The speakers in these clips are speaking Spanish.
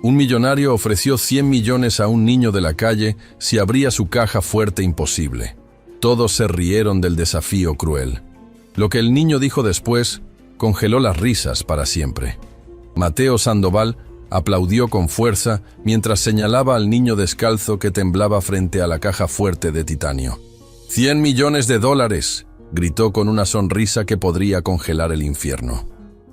Un millonario ofreció 100 millones a un niño de la calle si abría su caja fuerte imposible. Todos se rieron del desafío cruel. Lo que el niño dijo después congeló las risas para siempre. Mateo Sandoval aplaudió con fuerza mientras señalaba al niño descalzo que temblaba frente a la caja fuerte de titanio. «$100 millones», gritó con una sonrisa que podría congelar el infierno.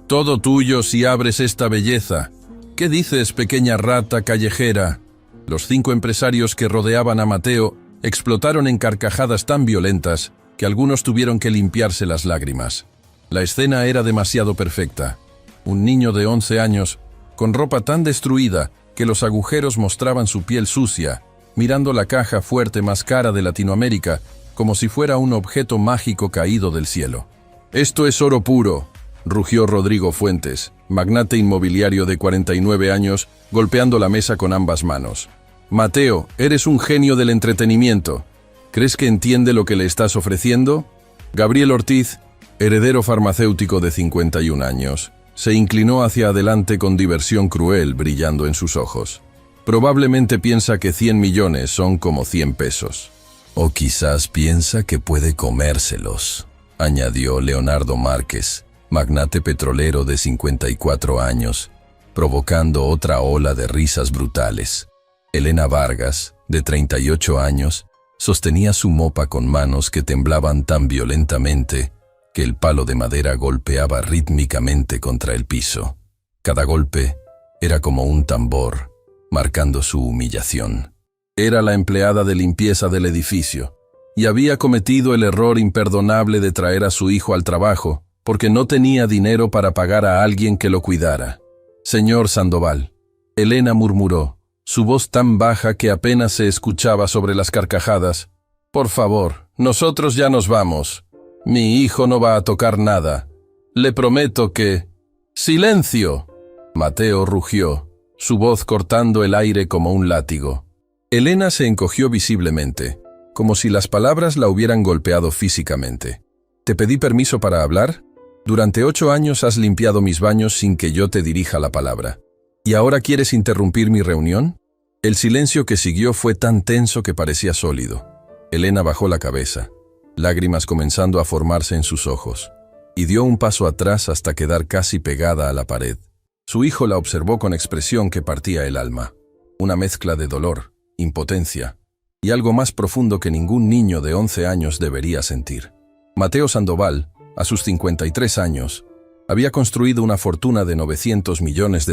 «Todo tuyo si abres esta belleza. ¿Qué dices, pequeña rata callejera?» Los 5 empresarios que rodeaban a Mateo explotaron en carcajadas tan violentas que algunos tuvieron que limpiarse las lágrimas. La escena era demasiado perfecta. Un niño de 11 años, con ropa tan destruida que los agujeros mostraban su piel sucia, mirando la caja fuerte más cara de Latinoamérica como si fuera un objeto mágico caído del cielo. «Esto es oro puro», rugió Rodrigo Fuentes, magnate inmobiliario de 49 años, golpeando la mesa con ambas manos. «Mateo, eres un genio del entretenimiento. ¿Crees que entiende lo que le estás ofreciendo?» Gabriel Ortiz, heredero farmacéutico de 51 años, se inclinó hacia adelante con diversión cruel brillando en sus ojos. Probablemente piensa que 100 millones son como 100 pesos. «O quizás piensa que puede comérselos», añadió Leonardo Márquez, magnate petrolero de 54 años, provocando otra ola de risas brutales. Elena Vargas, de 38 años, sostenía su mopa con manos que temblaban tan violentamente que el palo de madera golpeaba rítmicamente contra el piso. Cada golpe era como un tambor, marcando su humillación. Era la empleada de limpieza del edificio, y había cometido el error imperdonable de traer a su hijo al trabajo, porque no tenía dinero para pagar a alguien que lo cuidara. «Señor Sandoval», Elena murmuró, su voz tan baja que apenas se escuchaba sobre las carcajadas. «Por favor, nosotros ya nos vamos. Mi hijo no va a tocar nada. Le prometo que...» «¡Silencio!», Mateo rugió, su voz cortando el aire como un látigo. Elena se encogió visiblemente, como si las palabras la hubieran golpeado físicamente. «¿Te pedí permiso para hablar? Durante 8 años has limpiado mis baños sin que yo te dirija la palabra. ¿Y ahora quieres interrumpir mi reunión?» El silencio que siguió fue tan tenso que parecía sólido. Elena bajó la cabeza, lágrimas comenzando a formarse en sus ojos, y dio un paso atrás hasta quedar casi pegada a la pared. Su hijo la observó con expresión que partía el alma, una mezcla de dolor, impotencia y algo más profundo que ningún niño de 11 años debería sentir. Mateo Sandoval, a sus 53 años, había construido una fortuna de $900 millones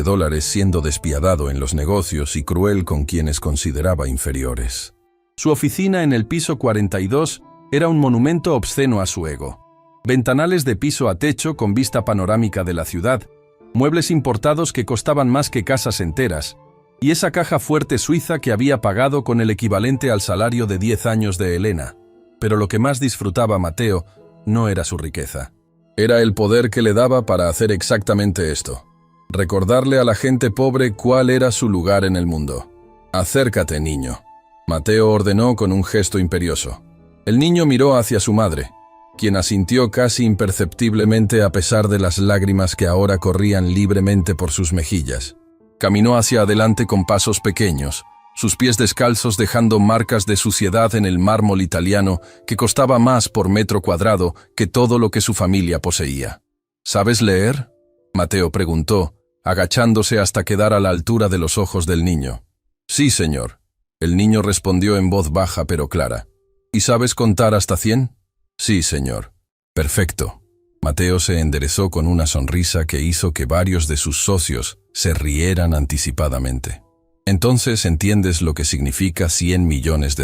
siendo despiadado en los negocios y cruel con quienes consideraba inferiores. Su oficina en el piso 42 era un monumento obsceno a su ego. Ventanales de piso a techo con vista panorámica de la ciudad, muebles importados que costaban más que casas enteras, y esa caja fuerte suiza que había pagado con el equivalente al salario de 10 años de Elena. Pero lo que más disfrutaba Mateo no era su riqueza. Era el poder que le daba para hacer exactamente esto: recordarle a la gente pobre cuál era su lugar en el mundo. «Acércate, niño», Mateo ordenó con un gesto imperioso. El niño miró hacia su madre, quien asintió casi imperceptiblemente a pesar de las lágrimas que ahora corrían libremente por sus mejillas. Caminó hacia adelante con pasos pequeños, sus pies descalzos dejando marcas de suciedad en el mármol italiano que costaba más por metro cuadrado que todo lo que su familia poseía. «¿Sabes leer?», Mateo preguntó, agachándose hasta quedar a la altura de los ojos del niño. «Sí, señor», el niño respondió en voz baja pero clara. «¿Y sabes contar hasta 100? «Sí, señor». «Perfecto». Mateo se enderezó con una sonrisa que hizo que varios de sus socios se rieran anticipadamente. «Entonces entiendes lo que significa $100 millones,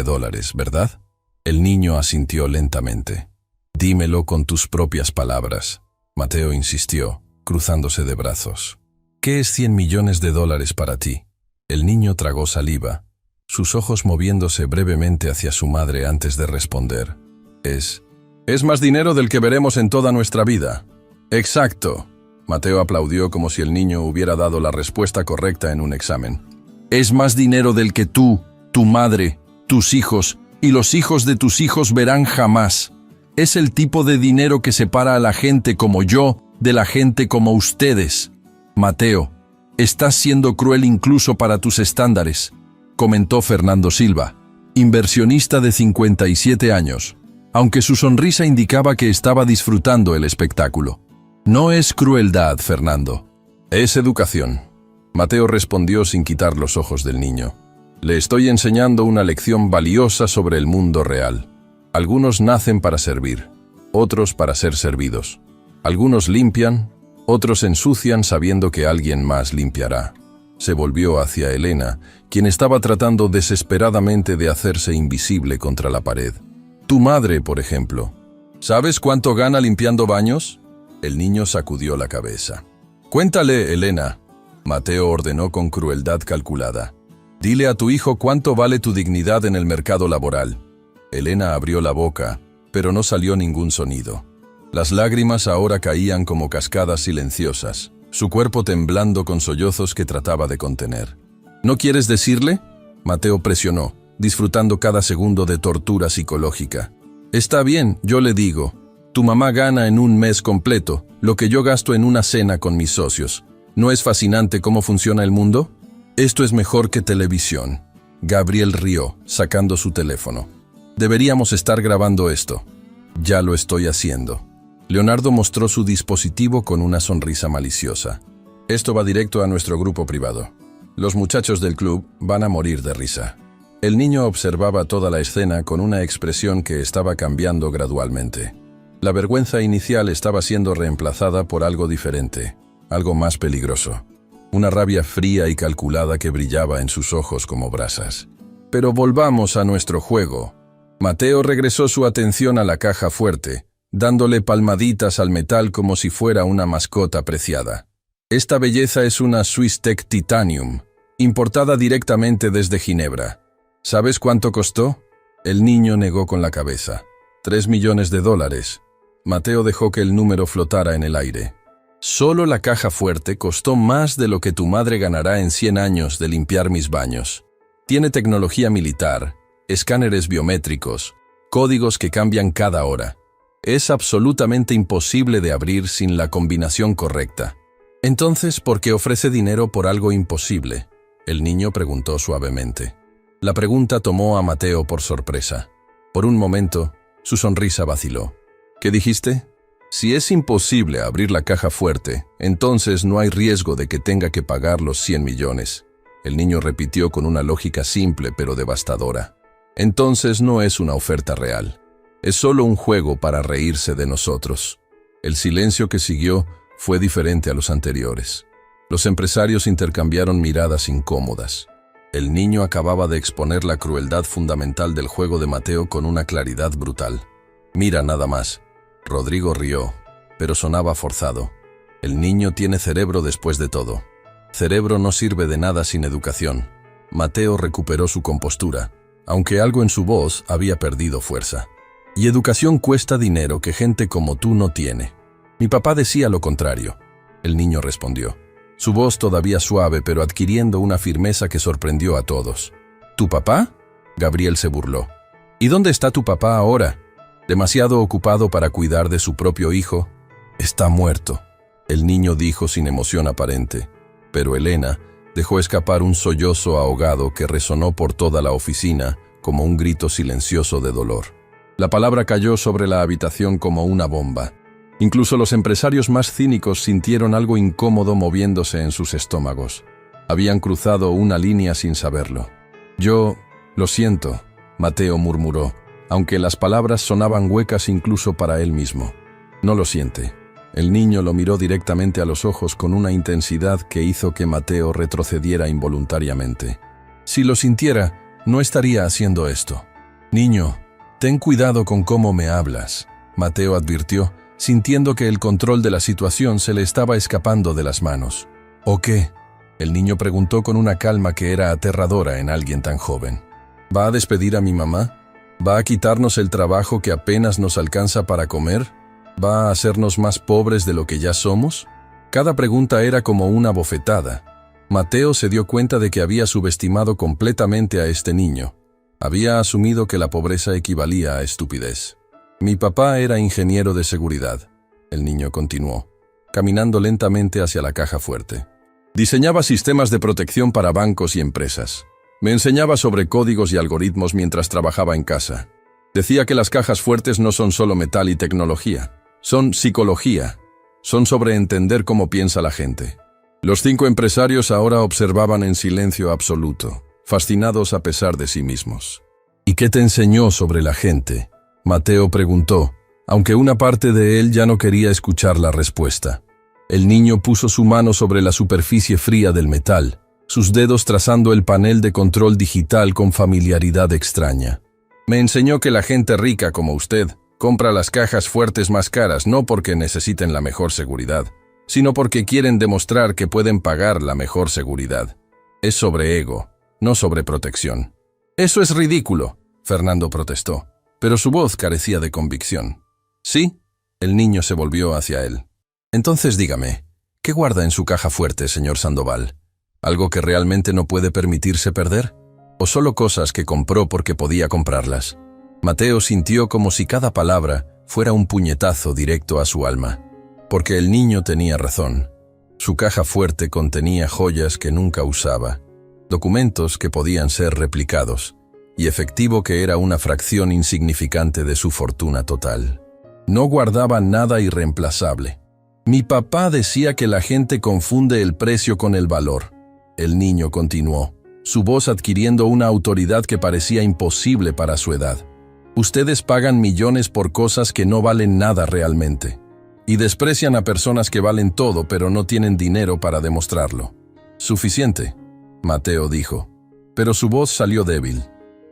¿verdad?». El niño asintió lentamente. «Dímelo con tus propias palabras», Mateo insistió, cruzándose de brazos. «¿Qué es $100 millones para ti?». El niño tragó saliva, sus ojos moviéndose brevemente hacia su madre antes de responder. Es más dinero del que veremos en toda nuestra vida». «Exacto». Mateo aplaudió como si el niño hubiera dado la respuesta correcta en un examen. «Es más dinero del que tú, tu madre, tus hijos y los hijos de tus hijos verán jamás. Es el tipo de dinero que separa a la gente como yo de la gente como ustedes. Mateo, Estás siendo cruel incluso para tus estándares, comentó Fernando Silva, inversionista de 57 años, aunque su sonrisa indicaba que estaba disfrutando el espectáculo. No es crueldad, Fernando. Es educación. Mateo respondió sin quitar los ojos del niño. Le estoy enseñando una lección valiosa sobre el mundo real. Algunos nacen para servir, otros para ser servidos. Algunos limpian, otros ensucian sabiendo que alguien más limpiará. Se volvió hacia Elena, quien estaba tratando desesperadamente de hacerse invisible contra la pared. Tu madre, por ejemplo. ¿Sabes cuánto gana limpiando baños? El niño sacudió la cabeza. Cuéntale, Elena. Mateo ordenó con crueldad calculada. Dile a tu hijo cuánto vale tu dignidad en el mercado laboral. Elena abrió la boca, pero no salió ningún sonido. Las lágrimas ahora caían como cascadas silenciosas, su cuerpo temblando con sollozos que trataba de contener. ¿No quieres decirle? Mateo presionó, disfrutando cada segundo de tortura psicológica. Está bien, yo le digo. Tu mamá gana en un mes completo lo que yo gasto en una cena con mis socios. ¿No es fascinante cómo funciona el mundo? Esto es mejor que televisión. Gabriel rió, sacando su teléfono. Deberíamos estar grabando esto. Ya lo estoy haciendo. Leonardo mostró su dispositivo con una sonrisa maliciosa. Esto va directo a nuestro grupo privado. Los muchachos del club van a morir de risa. El niño observaba toda la escena con una expresión que estaba cambiando gradualmente. La vergüenza inicial estaba siendo reemplazada por algo diferente, algo más peligroso. Una rabia fría y calculada que brillaba en sus ojos como brasas. Pero volvamos a nuestro juego. Mateo regresó su atención a la caja fuerte, dándole palmaditas al metal como si fuera una mascota preciada. Esta belleza es una Swisstech Titanium, importada directamente desde Ginebra. ¿Sabes cuánto costó? El niño negó con la cabeza. $3 millones. Mateo dejó que el número flotara en el aire. Solo la caja fuerte costó más de lo que tu madre ganará en 100 años de limpiar mis baños. Tiene tecnología militar, escáneres biométricos, códigos que cambian cada hora. Es absolutamente imposible de abrir sin la combinación correcta. Entonces, ¿por qué ofrece dinero por algo imposible? El niño preguntó suavemente. La pregunta tomó a Mateo por sorpresa. Por un momento, su sonrisa vaciló. ¿Qué dijiste? Si es imposible abrir la caja fuerte, entonces no hay riesgo de que tenga que pagar los 100 millones. El niño repitió con una lógica simple pero devastadora. Entonces no es una oferta real. Es solo un juego para reírse de nosotros. El silencio que siguió fue diferente a los anteriores. Los empresarios intercambiaron miradas incómodas. El niño acababa de exponer la crueldad fundamental del juego de Mateo con una claridad brutal. Mira nada más. Rodrigo rió, pero sonaba forzado. El niño tiene cerebro después de todo. Cerebro no sirve de nada sin educación. Mateo recuperó su compostura, aunque algo en su voz había perdido fuerza. Y educación cuesta dinero que gente como tú no tiene. Mi papá decía lo contrario. El niño respondió. Su voz todavía suave, pero adquiriendo una firmeza que sorprendió a todos. ¿Tu papá? Gabriel se burló. ¿Y dónde está tu papá ahora? ¿Demasiado ocupado para cuidar de su propio hijo? Está muerto, el niño dijo sin emoción aparente. Pero Elena dejó escapar un sollozo ahogado que resonó por toda la oficina como un grito silencioso de dolor. La palabra cayó sobre la habitación como una bomba. Incluso los empresarios más cínicos sintieron algo incómodo moviéndose en sus estómagos. Habían cruzado una línea sin saberlo. Yo lo siento, Mateo murmuró, aunque las palabras sonaban huecas incluso para él mismo. No lo siente. El niño lo miró directamente a los ojos con una intensidad que hizo que Mateo retrocediera involuntariamente. Si lo sintiera, no estaría haciendo esto. Niño, ten cuidado con cómo me hablas, Mateo advirtió, sintiendo que el control de la situación se le estaba escapando de las manos. ¿O qué? El niño preguntó con una calma que era aterradora en alguien tan joven. ¿Va a despedir a mi mamá? ¿Va a quitarnos el trabajo que apenas nos alcanza para comer? ¿Va a hacernos más pobres de lo que ya somos? Cada pregunta era como una bofetada. Mateo se dio cuenta de que había subestimado completamente a este niño. Había asumido que la pobreza equivalía a estupidez. Mi papá era ingeniero de seguridad, el niño continuó, caminando lentamente hacia la caja fuerte. Diseñaba sistemas de protección para bancos y empresas. Me enseñaba sobre códigos y algoritmos mientras trabajaba en casa. Decía que las cajas fuertes no son solo metal y tecnología, son psicología. Son sobre entender cómo piensa la gente. Los 5 empresarios ahora observaban en silencio absoluto, fascinados a pesar de sí mismos. ¿Y qué te enseñó sobre la gente?, Mateo preguntó, aunque una parte de él ya no quería escuchar la respuesta. El niño puso su mano sobre la superficie fría del metal, sus dedos trazando el panel de control digital con familiaridad extraña. Me enseñó que la gente rica como usted compra las cajas fuertes más caras no porque necesiten la mejor seguridad, sino porque quieren demostrar que pueden pagar la mejor seguridad. Es sobre ego, no sobre protección. Eso es ridículo, Fernando protestó, pero su voz carecía de convicción. ¿Sí? El niño se volvió hacia él. Entonces dígame, ¿qué guarda en su caja fuerte, señor Sandoval? ¿Algo que realmente no puede permitirse perder? ¿O solo cosas que compró porque podía comprarlas? Mateo sintió como si cada palabra fuera un puñetazo directo a su alma. Porque el niño tenía razón. Su caja fuerte contenía joyas que nunca usaba, documentos que podían ser replicados, y efectivo que era una fracción insignificante de su fortuna total. No guardaba nada irreemplazable. Mi papá decía que la gente confunde el precio con el valor. El niño continuó, su voz adquiriendo una autoridad que parecía imposible para su edad. Ustedes pagan millones por cosas que no valen nada realmente. Y desprecian a personas que valen todo pero no tienen dinero para demostrarlo. Suficiente, Mateo dijo, pero su voz salió débil.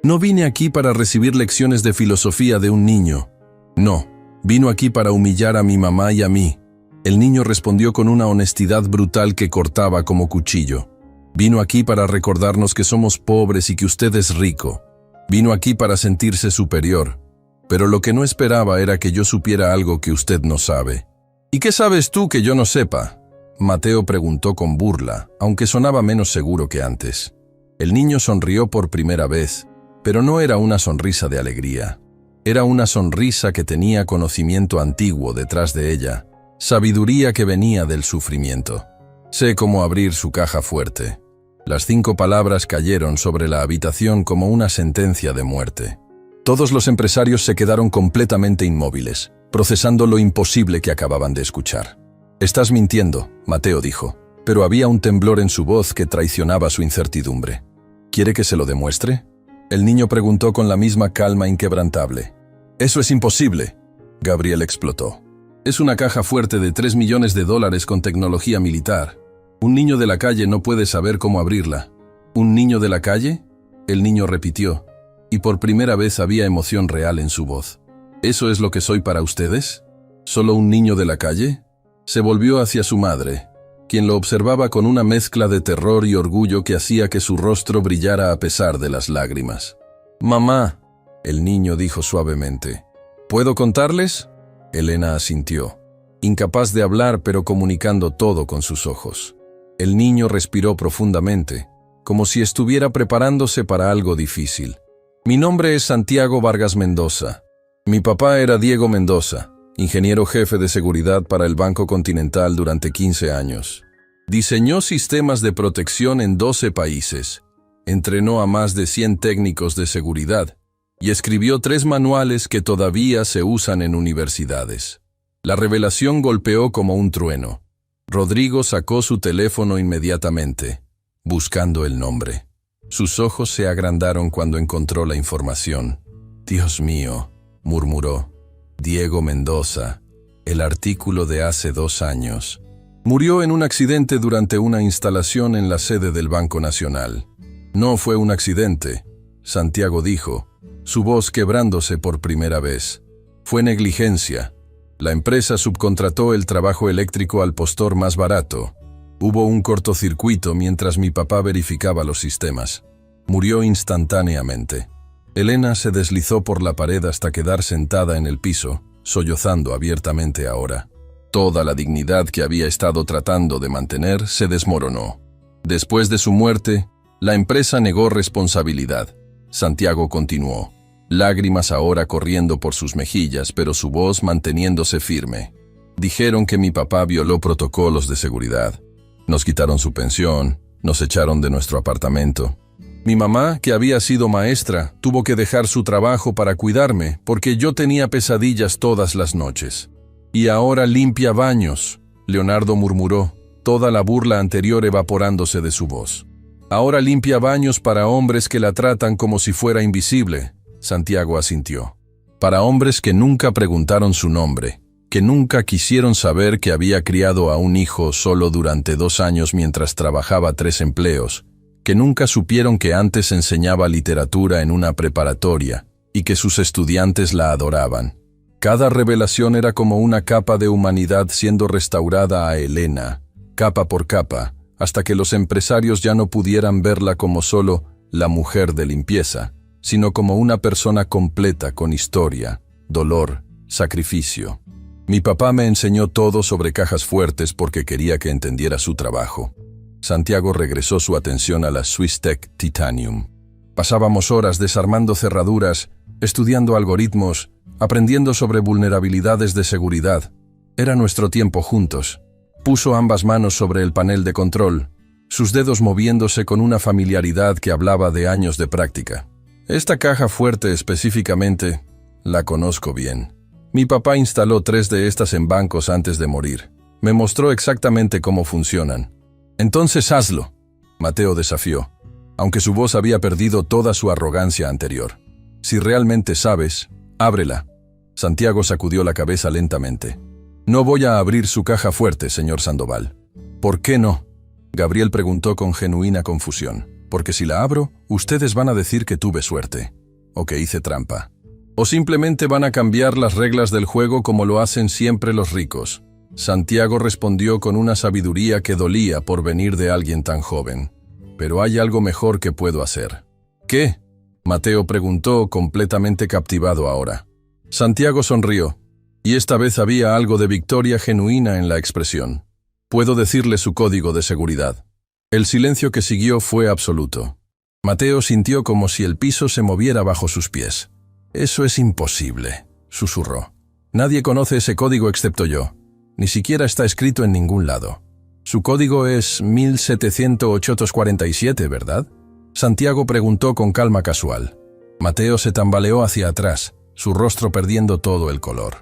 No vine aquí para recibir lecciones de filosofía de un niño. No, vino aquí para humillar a mi mamá y a mí. El niño respondió con una honestidad brutal que cortaba como cuchillo. Vino aquí para recordarnos que somos pobres y que usted es rico. Vino aquí para sentirse superior. Pero lo que no esperaba era que yo supiera algo que usted no sabe. ¿Y qué sabes tú que yo no sepa?, Mateo preguntó con burla, aunque sonaba menos seguro que antes. El niño sonrió por primera vez, pero no era una sonrisa de alegría. Era una sonrisa que tenía conocimiento antiguo detrás de ella, sabiduría que venía del sufrimiento. Sé cómo abrir su caja fuerte. Las 5 palabras cayeron sobre la habitación como una sentencia de muerte. Todos los empresarios se quedaron completamente inmóviles, procesando lo imposible que acababan de escuchar. «Estás mintiendo», Mateo dijo, pero había un temblor en su voz que traicionaba su incertidumbre. «¿Quiere que se lo demuestre?», el niño preguntó con la misma calma inquebrantable. «Eso es imposible», Gabriel explotó. «Es una caja fuerte de $3 millones con tecnología militar. Un niño de la calle no puede saber cómo abrirla». «¿Un niño de la calle?», el niño repitió, y por primera vez había emoción real en su voz. «¿Eso es lo que soy para ustedes? ¿Solo un niño de la calle?». Se volvió hacia su madre, quien lo observaba con una mezcla de terror y orgullo que hacía que su rostro brillara a pesar de las lágrimas. «Mamá», el niño dijo suavemente. «¿Puedo contarles?». Elena asintió, incapaz de hablar pero comunicando todo con sus ojos. El niño respiró profundamente, como si estuviera preparándose para algo difícil. «Mi nombre es Santiago Vargas Mendoza. Mi papá era Diego Mendoza, ingeniero jefe de seguridad para el Banco Continental durante 15 años. Diseñó sistemas de protección en 12 países, entrenó a más de 100 técnicos de seguridad y escribió 3 manuales que todavía se usan en universidades. La revelación golpeó como un trueno. Rodrigo sacó su teléfono inmediatamente, buscando el nombre. Sus ojos se agrandaron cuando encontró la información. «Dios mío», murmuró. «Diego Mendoza, el artículo de hace 2 años. Murió en un accidente durante una instalación en la sede del Banco Nacional». «No fue un accidente», Santiago dijo, su voz quebrándose por primera vez. «Fue negligencia. La empresa subcontrató el trabajo eléctrico al postor más barato. Hubo un cortocircuito mientras mi papá verificaba los sistemas. Murió instantáneamente». Elena se deslizó por la pared hasta quedar sentada en el piso, sollozando abiertamente ahora. Toda la dignidad que había estado tratando de mantener se desmoronó. Después de su muerte, la empresa negó responsabilidad. Santiago continuó, lágrimas ahora corriendo por sus mejillas, pero su voz manteniéndose firme. «Dijeron que mi papá violó protocolos de seguridad. Nos quitaron su pensión, nos echaron de nuestro apartamento. Mi mamá, que había sido maestra, tuvo que dejar su trabajo para cuidarme porque yo tenía pesadillas todas las noches. Y ahora limpia baños, Leonardo murmuró, toda la burla anterior evaporándose de su voz. Ahora limpia baños para hombres que la tratan como si fuera invisible, Santiago asintió. Para hombres que nunca preguntaron su nombre, que nunca quisieron saber que había criado a un hijo solo durante 2 años mientras trabajaba 3 empleos, que nunca supieron que antes enseñaba literatura en una preparatoria y que sus estudiantes la adoraban. Cada revelación era como una capa de humanidad siendo restaurada a Elena, capa por capa, hasta que los empresarios ya no pudieran verla como solo la mujer de limpieza, sino como una persona completa con historia, dolor, sacrificio. Mi papá me enseñó todo sobre cajas fuertes porque quería que entendiera su trabajo. Santiago regresó su atención a la SwissTech Titanium. Pasábamos horas desarmando cerraduras, estudiando algoritmos, aprendiendo sobre vulnerabilidades de seguridad. Era nuestro tiempo juntos. Puso ambas manos sobre el panel de control, sus dedos moviéndose con una familiaridad que hablaba de años de práctica. Esta caja fuerte específicamente, la conozco bien. Mi papá instaló 3 de estas en bancos antes de morir. Me mostró exactamente cómo funcionan. Entonces hazlo, Mateo desafió, aunque su voz había perdido toda su arrogancia anterior. Si realmente sabes, ábrela. Santiago sacudió la cabeza lentamente. No voy a abrir su caja fuerte, señor Sandoval. ¿Por qué no? Gabriel preguntó con genuina confusión. Porque si la abro, ustedes van a decir que tuve suerte, o que hice trampa. O simplemente van a cambiar las reglas del juego como lo hacen siempre los ricos. Santiago respondió con una sabiduría que dolía por venir de alguien tan joven. Pero hay algo mejor que puedo hacer. ¿Qué? Mateo preguntó, completamente captivado ahora. Santiago sonrió, y esta vez había algo de victoria genuina en la expresión. Puedo decirle su código de seguridad. El silencio que siguió fue absoluto. Mateo sintió como si el piso se moviera bajo sus pies. Eso es imposible, susurró. Nadie conoce ese código excepto yo. Ni siquiera está escrito en ningún lado. Su código es 1747, ¿verdad? Santiago preguntó con calma casual. Mateo se tambaleó hacia atrás, su rostro perdiendo todo el color.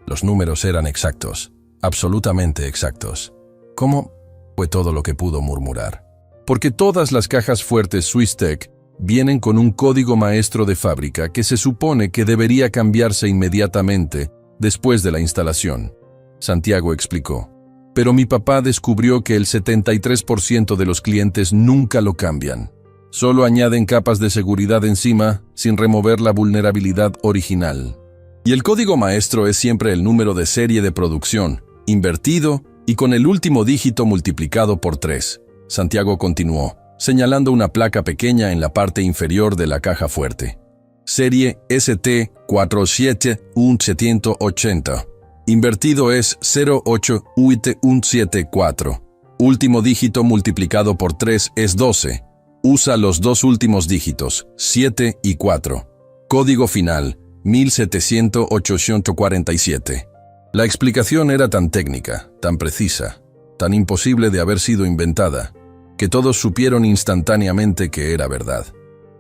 Los números eran exactos, absolutamente exactos. ¿Cómo? Fue todo lo que pudo murmurar. Porque todas las cajas fuertes SwissTech vienen con un código maestro de fábrica que se supone que debería cambiarse inmediatamente después de la instalación. Santiago explicó. Pero mi papá descubrió que el 73% de los clientes nunca lo cambian. Solo añaden capas de seguridad encima sin remover la vulnerabilidad original. Y el código maestro es siempre el número de serie de producción, invertido y con el último dígito multiplicado por 3. Santiago continuó, señalando una placa pequeña en la parte inferior de la caja fuerte. Serie ST47180. Invertido es 08174. Último dígito multiplicado por 3 es 12. Usa los 2 últimos dígitos, 7 y 4. Código final, 1747. La explicación era tan técnica, tan precisa, tan imposible de haber sido inventada, que todos supieron instantáneamente que era verdad.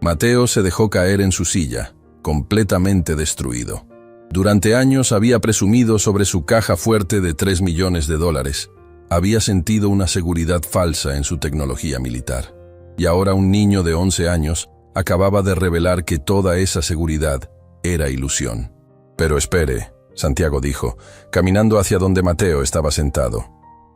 Mateo se dejó caer en su silla, completamente destruido. Durante años había presumido sobre su caja fuerte de $3 millones. Había sentido una seguridad falsa en su tecnología militar. Y ahora un niño de 11 años acababa de revelar que toda esa seguridad era ilusión. Pero espere, Santiago dijo, caminando hacia donde Mateo estaba sentado.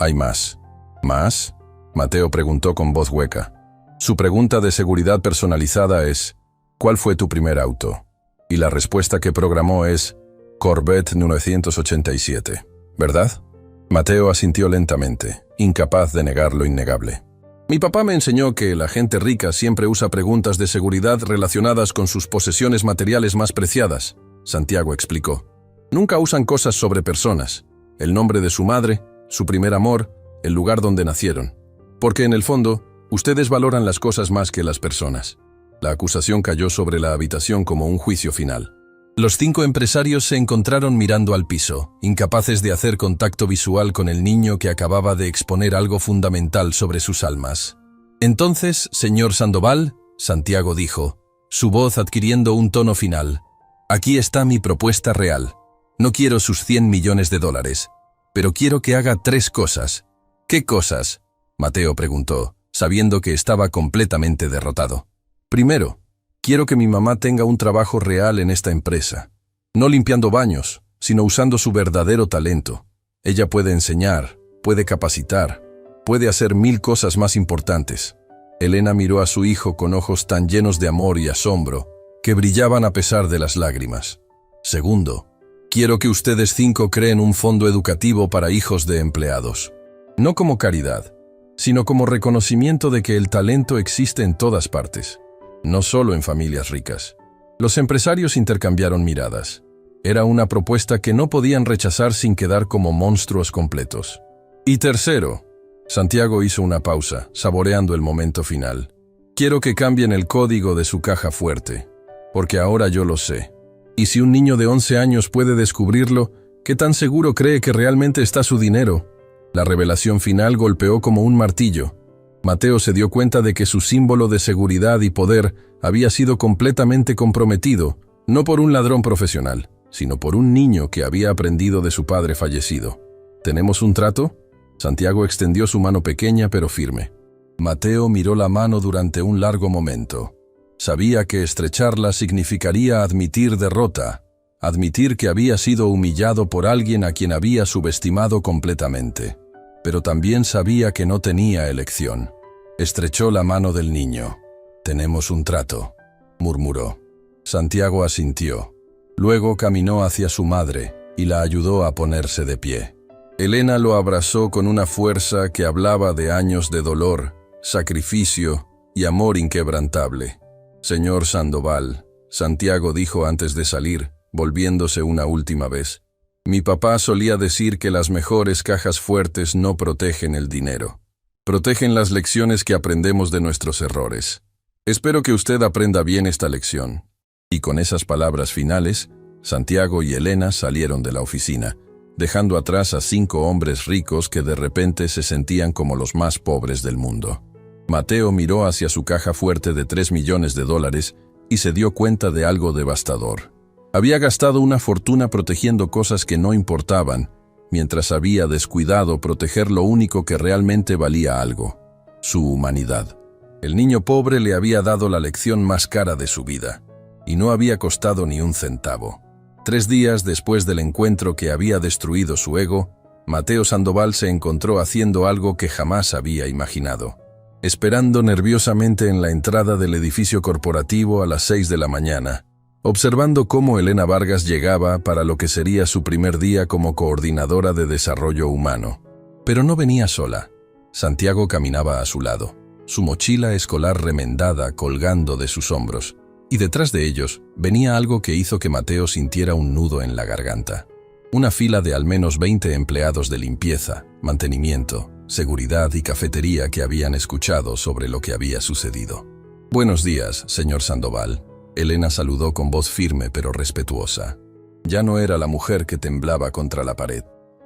Hay más. ¿Más? Mateo preguntó con voz hueca. Su pregunta de seguridad personalizada es, ¿cuál fue tu primer auto? Y la respuesta que programó es, Corvette 987, ¿verdad? Mateo asintió lentamente, incapaz de negar lo innegable. Mi papá me enseñó que la gente rica siempre usa preguntas de seguridad relacionadas con sus posesiones materiales más preciadas, Santiago explicó. Nunca usan cosas sobre personas, el nombre de su madre, su primer amor, el lugar donde nacieron. Porque en el fondo, ustedes valoran las cosas más que las personas. La acusación cayó sobre la habitación como un juicio final. Los 5 empresarios se encontraron mirando al piso, incapaces de hacer contacto visual con el niño que acababa de exponer algo fundamental sobre sus almas. Entonces, señor Sandoval, Santiago dijo, su voz adquiriendo un tono final. Aquí está mi propuesta real. No quiero sus 100 millones de dólares, pero quiero que haga 3 cosas. ¿Qué cosas?, Mateo preguntó, sabiendo que estaba completamente derrotado. Primero, quiero que mi mamá tenga un trabajo real en esta empresa. No limpiando baños, sino usando su verdadero talento. Ella puede enseñar, puede capacitar, puede hacer 1000 cosas más importantes. Elena miró a su hijo con ojos tan llenos de amor y asombro, que brillaban a pesar de las lágrimas. Segundo, quiero que ustedes 5 creen un fondo educativo para hijos de empleados. No como caridad, sino como reconocimiento de que el talento existe en todas partes, no solo en familias ricas. Los empresarios intercambiaron miradas. Era una propuesta que no podían rechazar sin quedar como monstruos completos. Y tercero, Santiago hizo una pausa, saboreando el momento final. Quiero que cambien el código de su caja fuerte, porque ahora yo lo sé. Y si un niño de 11 años puede descubrirlo, ¿qué tan seguro cree que realmente está su dinero? La revelación final golpeó como un martillo. Mateo se dio cuenta de que su símbolo de seguridad y poder había sido completamente comprometido, no por un ladrón profesional, sino por un niño que había aprendido de su padre fallecido. ¿Tenemos un trato? Santiago extendió su mano pequeña pero firme. Mateo miró la mano durante un largo momento. Sabía que estrecharla significaría admitir derrota, admitir que había sido humillado por alguien a quien había subestimado completamente. Pero también sabía que no tenía elección. Estrechó la mano del niño. «Tenemos un trato», murmuró. Santiago asintió. Luego caminó hacia su madre y la ayudó a ponerse de pie. Elena lo abrazó con una fuerza que hablaba de años de dolor, sacrificio y amor inquebrantable. «Señor Sandoval», Santiago dijo antes de salir, volviéndose una última vez. «Mi papá solía decir que las mejores cajas fuertes no protegen el dinero. Protegen las lecciones que aprendemos de nuestros errores. Espero que usted aprenda bien esta lección». Y con esas palabras finales, Santiago y Elena salieron de la oficina, dejando atrás a 5 hombres ricos que de repente se sentían como los más pobres del mundo. Mateo miró hacia su caja fuerte de 3 millones de dólares y se dio cuenta de algo devastador. Había gastado una fortuna protegiendo cosas que no importaban, mientras había descuidado proteger lo único que realmente valía algo: su humanidad. El niño pobre le había dado la lección más cara de su vida, y no había costado ni un centavo. 3 días después del encuentro que había destruido su ego, Mateo Sandoval se encontró haciendo algo que jamás había imaginado. Esperando nerviosamente en la entrada del edificio corporativo a las 6 de la mañana, observando cómo Elena Vargas llegaba para lo que sería su primer día como coordinadora de desarrollo humano. Pero no venía sola. Santiago caminaba a su lado, su mochila escolar remendada colgando de sus hombros, y detrás de ellos venía algo que hizo que Mateo sintiera un nudo en la garganta. Una fila de al menos 20 empleados de limpieza, mantenimiento, seguridad y cafetería que habían escuchado sobre lo que había sucedido. «Buenos días, señor Sandoval», Elena saludó con voz firme pero respetuosa. Ya no era la mujer que temblaba contra la pared.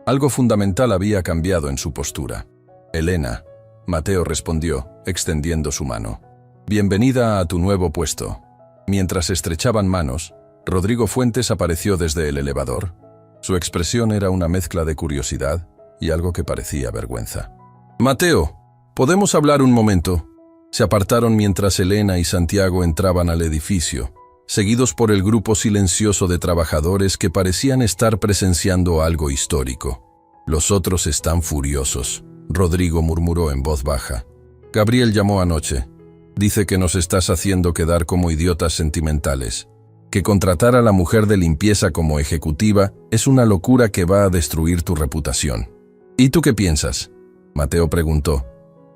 Algo fundamental había cambiado en su postura. «Elena», Mateo respondió, extendiendo su mano. «Bienvenida a tu nuevo puesto». Mientras estrechaban manos, Rodrigo Fuentes apareció desde el elevador. Su expresión era una mezcla de curiosidad y algo que parecía vergüenza. «Mateo, ¿podemos hablar un momento?». Se apartaron mientras Elena y Santiago entraban al edificio, seguidos por el grupo silencioso de trabajadores que parecían estar presenciando algo histórico. «Los otros están furiosos», Rodrigo murmuró en voz baja. «Gabriel llamó anoche. Dice que nos estás haciendo quedar como idiotas sentimentales, que contratar a la mujer de limpieza como ejecutiva es una locura que va a destruir tu reputación». «¿Y tú qué piensas?», Mateo preguntó,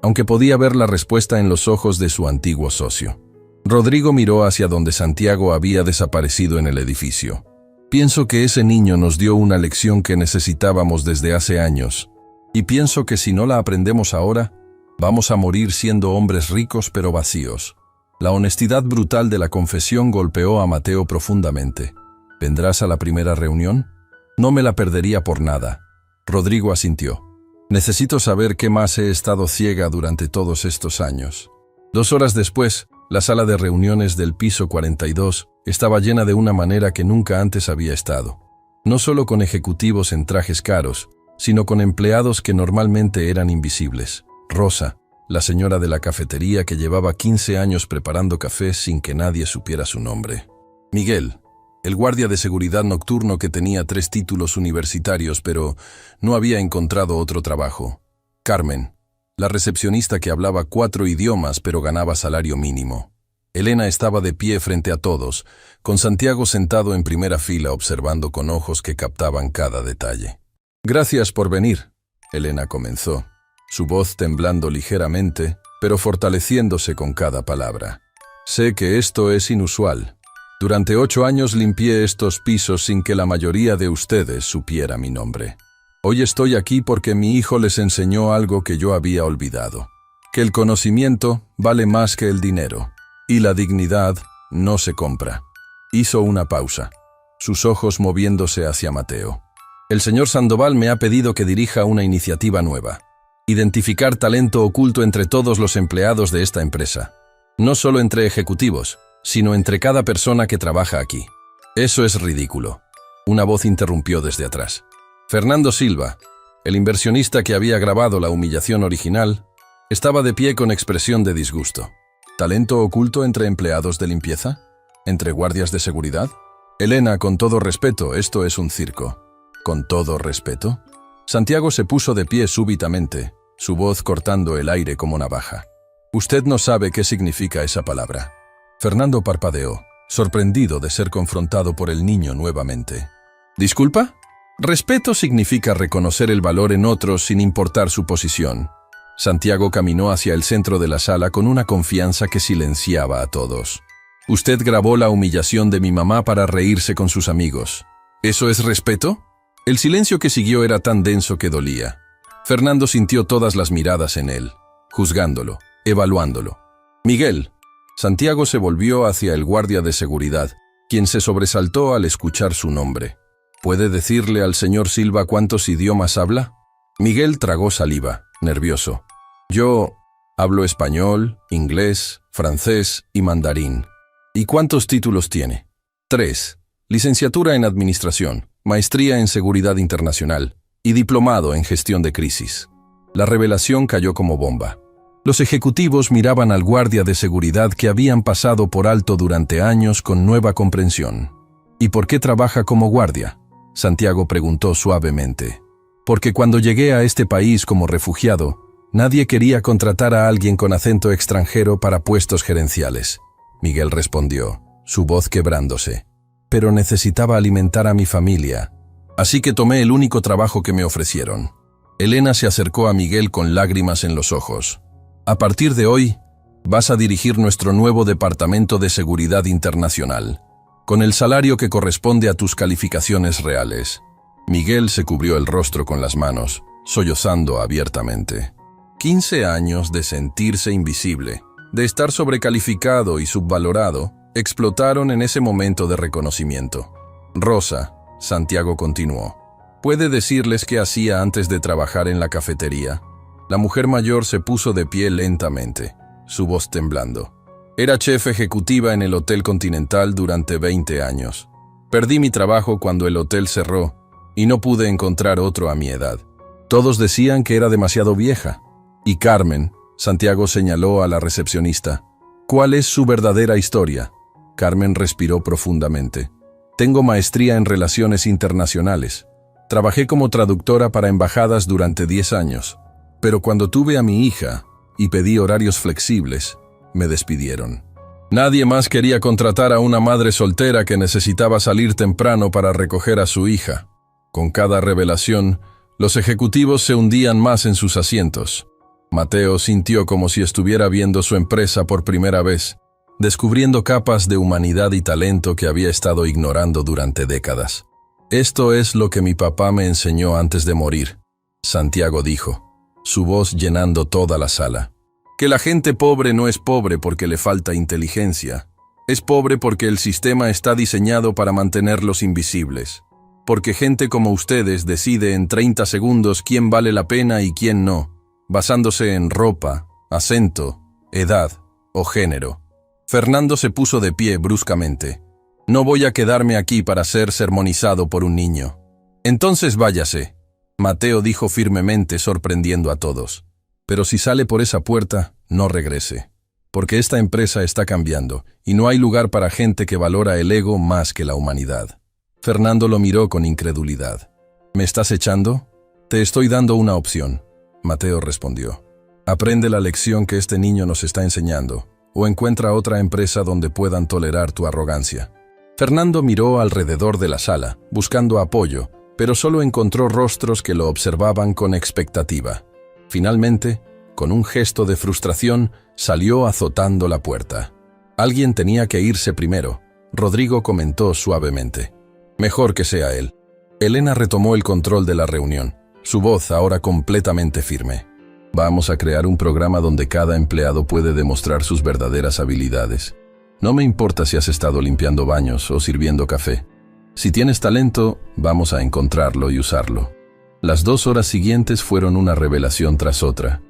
aunque podía ver la respuesta en los ojos de su antiguo socio. Rodrigo miró hacia donde Santiago había desaparecido en el edificio. «Pienso que ese niño nos dio una lección que necesitábamos desde hace años, y pienso que si no la aprendemos ahora, vamos a morir siendo hombres ricos pero vacíos». La honestidad brutal de la confesión golpeó a Mateo profundamente. ¿Vendrás a la primera reunión? No me la perdería por nada. Rodrigo asintió. Necesito saber qué más he estado ciega durante todos estos años. 2 horas después, la sala de reuniones del piso 42 estaba llena de una manera que nunca antes había estado. No solo con ejecutivos en trajes caros, sino con empleados que normalmente eran invisibles. Rosa, la señora de la cafetería que llevaba 15 años preparando café sin que nadie supiera su nombre. Miguel, el guardia de seguridad nocturno que tenía 3 títulos universitarios pero no había encontrado otro trabajo. Carmen, la recepcionista que hablaba 4 idiomas pero ganaba salario mínimo. Elena estaba de pie frente a todos, con Santiago sentado en primera fila observando con ojos que captaban cada detalle. «Gracias por venir», Elena comenzó, su voz temblando ligeramente, pero fortaleciéndose con cada palabra. «Sé que esto es inusual. Durante 8 años limpié estos pisos sin que la mayoría de ustedes supiera mi nombre. Hoy estoy aquí porque mi hijo les enseñó algo que yo había olvidado, que el conocimiento vale más que el dinero, y la dignidad no se compra». Hizo una pausa, sus ojos moviéndose hacia Mateo. «El señor Sandoval me ha pedido que dirija una iniciativa nueva. Identificar talento oculto entre todos los empleados de esta empresa. No solo entre ejecutivos, sino entre cada persona que trabaja aquí». «Eso es ridículo», una voz interrumpió desde atrás. Fernando Silva, el inversionista que había grabado la humillación original, estaba de pie con expresión de disgusto. ¿Talento oculto entre empleados de limpieza? ¿Entre guardias de seguridad? Elena, con todo respeto, esto es un circo. ¿Con todo respeto? Santiago se puso de pie súbitamente, su voz cortando el aire como navaja. «Usted no sabe qué significa esa palabra». Fernando parpadeó, sorprendido de ser confrontado por el niño nuevamente. «¿Disculpa? Respeto significa reconocer el valor en otros sin importar su posición». Santiago caminó hacia el centro de la sala con una confianza que silenciaba a todos. «Usted grabó la humillación de mi mamá para reírse con sus amigos. ¿Eso es respeto?» El silencio que siguió era tan denso que dolía. Fernando sintió todas las miradas en él, juzgándolo, evaluándolo. «Miguel». Santiago se volvió hacia el guardia de seguridad, quien se sobresaltó al escuchar su nombre. «¿Puede decirle al señor Silva cuántos idiomas habla?» Miguel tragó saliva, nervioso. «Yo hablo español, inglés, francés y mandarín». «¿Y cuántos títulos tiene?» 3. Licenciatura en Administración, maestría en Seguridad Internacional y diplomado en Gestión de Crisis». La revelación cayó como bomba. Los ejecutivos miraban al guardia de seguridad que habían pasado por alto durante años con nueva comprensión. «¿Y por qué trabaja como guardia?», Santiago preguntó suavemente. «Porque cuando llegué a este país como refugiado, nadie quería contratar a alguien con acento extranjero para puestos gerenciales». Miguel respondió, su voz quebrándose. «Pero necesitaba alimentar a mi familia, así que tomé el único trabajo que me ofrecieron». Elena se acercó a Miguel con lágrimas en los ojos. «A partir de hoy, vas a dirigir nuestro nuevo departamento de seguridad internacional, con el salario que corresponde a tus calificaciones reales». Miguel se cubrió el rostro con las manos, sollozando abiertamente. 15 años de sentirse invisible, de estar sobrecalificado y subvalorado, explotaron en ese momento de reconocimiento. «Rosa», Santiago continuó, «¿puede decirles qué hacía antes de trabajar en la cafetería?» La mujer mayor se puso de pie lentamente, su voz temblando. «Era chef ejecutiva en el Hotel Continental durante 20 años. Perdí mi trabajo cuando el hotel cerró y no pude encontrar otro a mi edad. Todos decían que era demasiado vieja. Y Carmen», Santiago señaló a la recepcionista, «¿cuál es su verdadera historia?» Carmen respiró profundamente. «Tengo maestría en Relaciones Internacionales. Trabajé como traductora para embajadas durante 10 años. Pero cuando tuve a mi hija y pedí horarios flexibles, me despidieron. Nadie más quería contratar a una madre soltera que necesitaba salir temprano para recoger a su hija». Con cada revelación, los ejecutivos se hundían más en sus asientos. Mateo sintió como si estuviera viendo su empresa por primera vez, descubriendo capas de humanidad y talento que había estado ignorando durante décadas. «Esto es lo que mi papá me enseñó antes de morir», Santiago dijo, su voz llenando toda la sala. «Que la gente pobre no es pobre porque le falta inteligencia, Es pobre porque el sistema está diseñado para mantenerlos invisibles. Porque gente como ustedes decide en 30 segundos quién vale la pena y quién no, basándose en ropa, acento, edad o género. Fernando se puso de pie bruscamente. No voy a quedarme aquí para ser sermonizado por un niño. Entonces váyase, Mateo dijo firmemente, sorprendiendo a todos. Pero si sale por esa puerta, no regrese. Porque esta empresa está cambiando y no hay lugar para gente que valora el ego más que la humanidad. Fernando lo miró con incredulidad. ¿Me estás echando? Te estoy dando una opción, Mateo respondió. Aprende la lección que este niño nos está enseñando, o encuentra otra empresa donde puedan tolerar tu arrogancia. Fernando miró alrededor de la sala, buscando apoyo, pero solo encontró rostros que lo observaban con expectativa. Finalmente, con un gesto de frustración, salió azotando la puerta. Alguien tenía que irse primero, Rodrigo comentó suavemente. Mejor que sea él. Elena retomó el control de la reunión, su voz ahora completamente firme. Vamos a crear un programa donde cada empleado puede demostrar sus verdaderas habilidades. No me importa si has estado limpiando baños o sirviendo café. Si tienes talento, vamos a encontrarlo y usarlo. Las 2 horas siguientes fueron una revelación tras otra.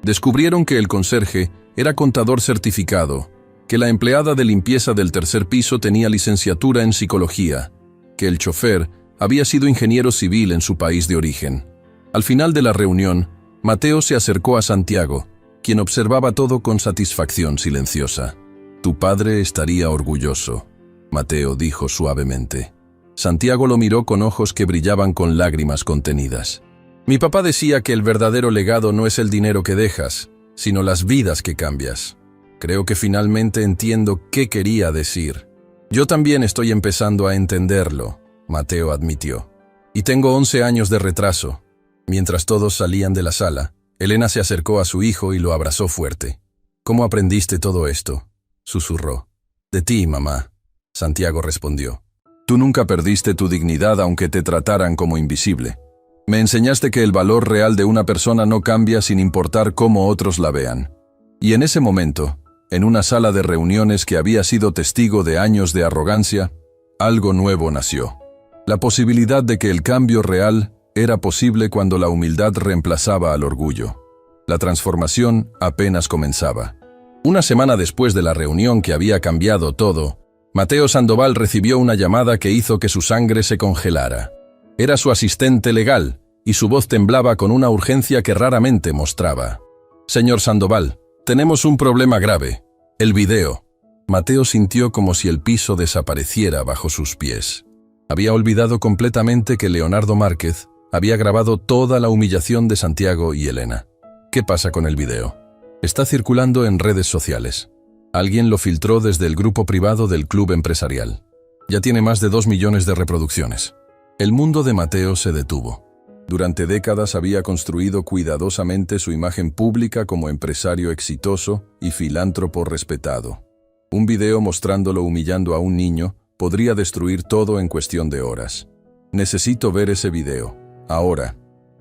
Descubrieron que el conserje era contador certificado, que la empleada de limpieza del 3er piso tenía licenciatura en psicología, que el chofer había sido ingeniero civil en su país de origen. Al final de la reunión, Mateo se acercó a Santiago, quien observaba todo con satisfacción silenciosa. Tu padre estaría orgulloso, Mateo dijo suavemente. Santiago lo miró con ojos que brillaban con lágrimas contenidas. Mi papá decía que el verdadero legado no es el dinero que dejas, sino las vidas que cambias. Creo que finalmente entiendo qué quería decir. Yo también estoy empezando a entenderlo, Mateo admitió. Y tengo 11 años de retraso. Mientras todos salían de la sala, Elena se acercó a su hijo y lo abrazó fuerte. ¿Cómo aprendiste todo esto?, susurró. De ti, mamá, Santiago respondió. Tú nunca perdiste tu dignidad aunque te trataran como invisible. Me enseñaste que el valor real de una persona no cambia sin importar cómo otros la vean. Y en ese momento, en una sala de reuniones que había sido testigo de años de arrogancia, algo nuevo nació. La posibilidad de que el cambio real era posible cuando la humildad reemplazaba al orgullo. La transformación apenas comenzaba. Una semana después de la reunión que había cambiado todo, Mateo Sandoval recibió una llamada que hizo que su sangre se congelara. Era su asistente legal, y su voz temblaba con una urgencia que raramente mostraba. Señor Sandoval, tenemos un problema grave. El video. Mateo sintió como si el piso desapareciera bajo sus pies. Había olvidado completamente que Leonardo Márquez había grabado toda la humillación de Santiago y Elena. ¿Qué pasa con el video? Está circulando en redes sociales. Alguien lo filtró desde el grupo privado del club empresarial. Ya tiene más de 2 millones de reproducciones. El mundo de Mateo se detuvo. Durante décadas había construido cuidadosamente su imagen pública como empresario exitoso y filántropo respetado. Un video mostrándolo humillando a un niño podría destruir todo en cuestión de horas. Necesito ver ese video. Ahora.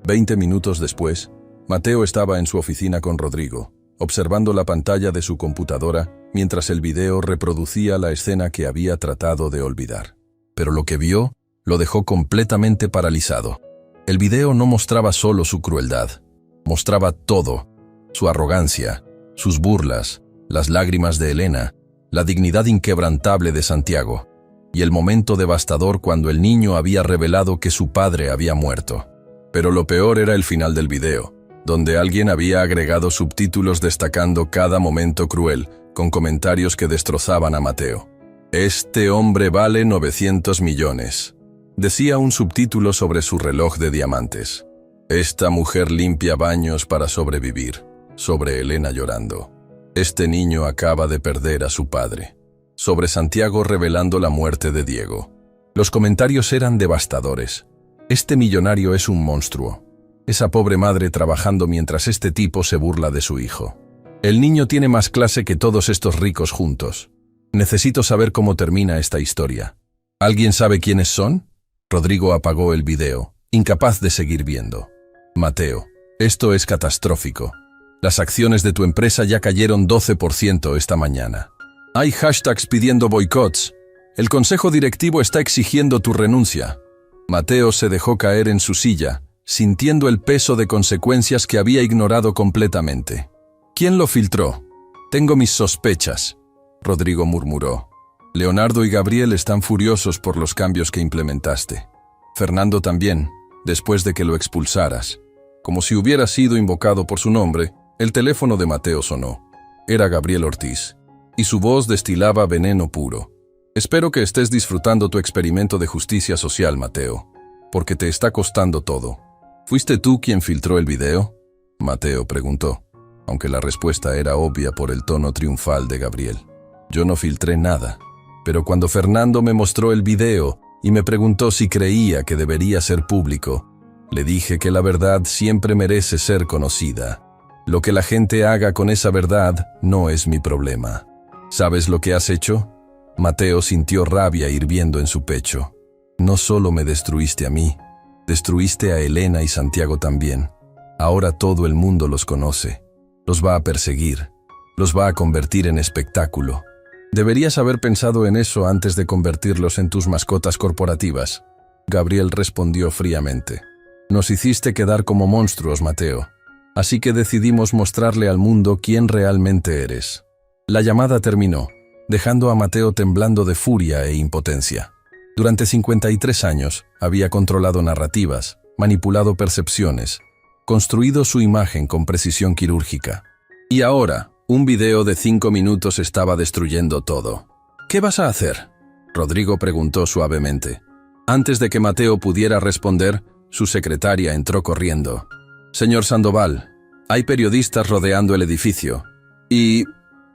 20 minutos después, Mateo estaba en su oficina con Rodrigo, observando la pantalla de su computadora mientras el video reproducía la escena que había tratado de olvidar. Pero lo que vio lo dejó completamente paralizado. El video no mostraba solo su crueldad, mostraba todo: su arrogancia, sus burlas, las lágrimas de Elena, la dignidad inquebrantable de Santiago, y el momento devastador cuando el niño había revelado que su padre había muerto. Pero lo peor era el final del video, donde alguien había agregado subtítulos destacando cada momento cruel, con comentarios que destrozaban a Mateo. Este hombre vale 900 millones. Decía un subtítulo sobre su reloj de diamantes. Esta mujer limpia baños para sobrevivir. Sobre Elena llorando. Este niño acaba de perder a su padre. Sobre Santiago revelando la muerte de Diego. Los comentarios eran devastadores. Este millonario es un monstruo. Esa pobre madre trabajando mientras este tipo se burla de su hijo. El niño tiene más clase que todos estos ricos juntos. Necesito saber cómo termina esta historia. ¿Alguien sabe quiénes son? Rodrigo apagó el video, incapaz de seguir viendo. Mateo, esto es catastrófico. Las acciones de tu empresa ya cayeron 12% esta mañana. Hay hashtags pidiendo boicots. El consejo directivo está exigiendo tu renuncia. Mateo se dejó caer en su silla, sintiendo el peso de consecuencias que había ignorado completamente. ¿Quién lo filtró? Tengo mis sospechas, Rodrigo murmuró. Leonardo y Gabriel están furiosos por los cambios que implementaste. Fernando también, después de que lo expulsaras. Como si hubiera sido invocado por su nombre, el teléfono de Mateo sonó. Era Gabriel Ortiz, y su voz destilaba veneno puro. Espero que estés disfrutando tu experimento de justicia social, Mateo, porque te está costando todo. ¿Fuiste tú quien filtró el video? Mateo preguntó, aunque la respuesta era obvia por el tono triunfal de Gabriel. Yo no filtré nada, pero cuando Fernando me mostró el video y me preguntó si creía que debería ser público, le dije que la verdad siempre merece ser conocida. Lo que la gente haga con esa verdad no es mi problema. ¿Sabes lo que has hecho? Mateo sintió rabia hirviendo en su pecho. No solo me destruiste a mí, destruiste a Elena y Santiago también. Ahora todo el mundo los conoce. Los va a perseguir. Los va a convertir en espectáculo. Deberías haber pensado en eso antes de convertirlos en tus mascotas corporativas. Gabriel respondió fríamente. Nos hiciste quedar como monstruos, Mateo. Así que decidimos mostrarle al mundo quién realmente eres. La llamada terminó, dejando a Mateo temblando de furia e impotencia. Durante 53 años había controlado narrativas, manipulado percepciones, construido su imagen con precisión quirúrgica. Y ahora, un video de 5 minutos estaba destruyendo todo. ¿Qué vas a hacer?, Rodrigo preguntó suavemente. Antes de que Mateo pudiera responder, su secretaria entró corriendo. Señor Sandoval, hay periodistas rodeando el edificio. Y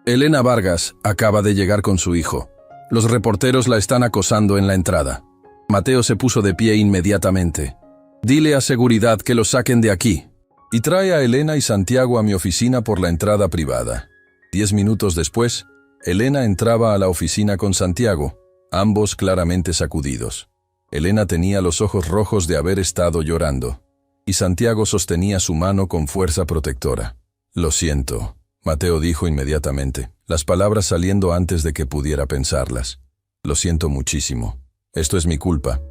Elena Vargas acaba de llegar con su hijo. Los reporteros la están acosando en la entrada. Mateo se puso de pie inmediatamente. Dile a seguridad que lo saquen de aquí. Y trae a Elena y Santiago a mi oficina por la entrada privada. 10 minutos después, Elena entraba a la oficina con Santiago, ambos claramente sacudidos. Elena tenía los ojos rojos de haber estado llorando, y Santiago sostenía su mano con fuerza protectora. Lo siento, Mateo dijo inmediatamente, las palabras saliendo antes de que pudiera pensarlas. Lo siento muchísimo. Esto es mi culpa.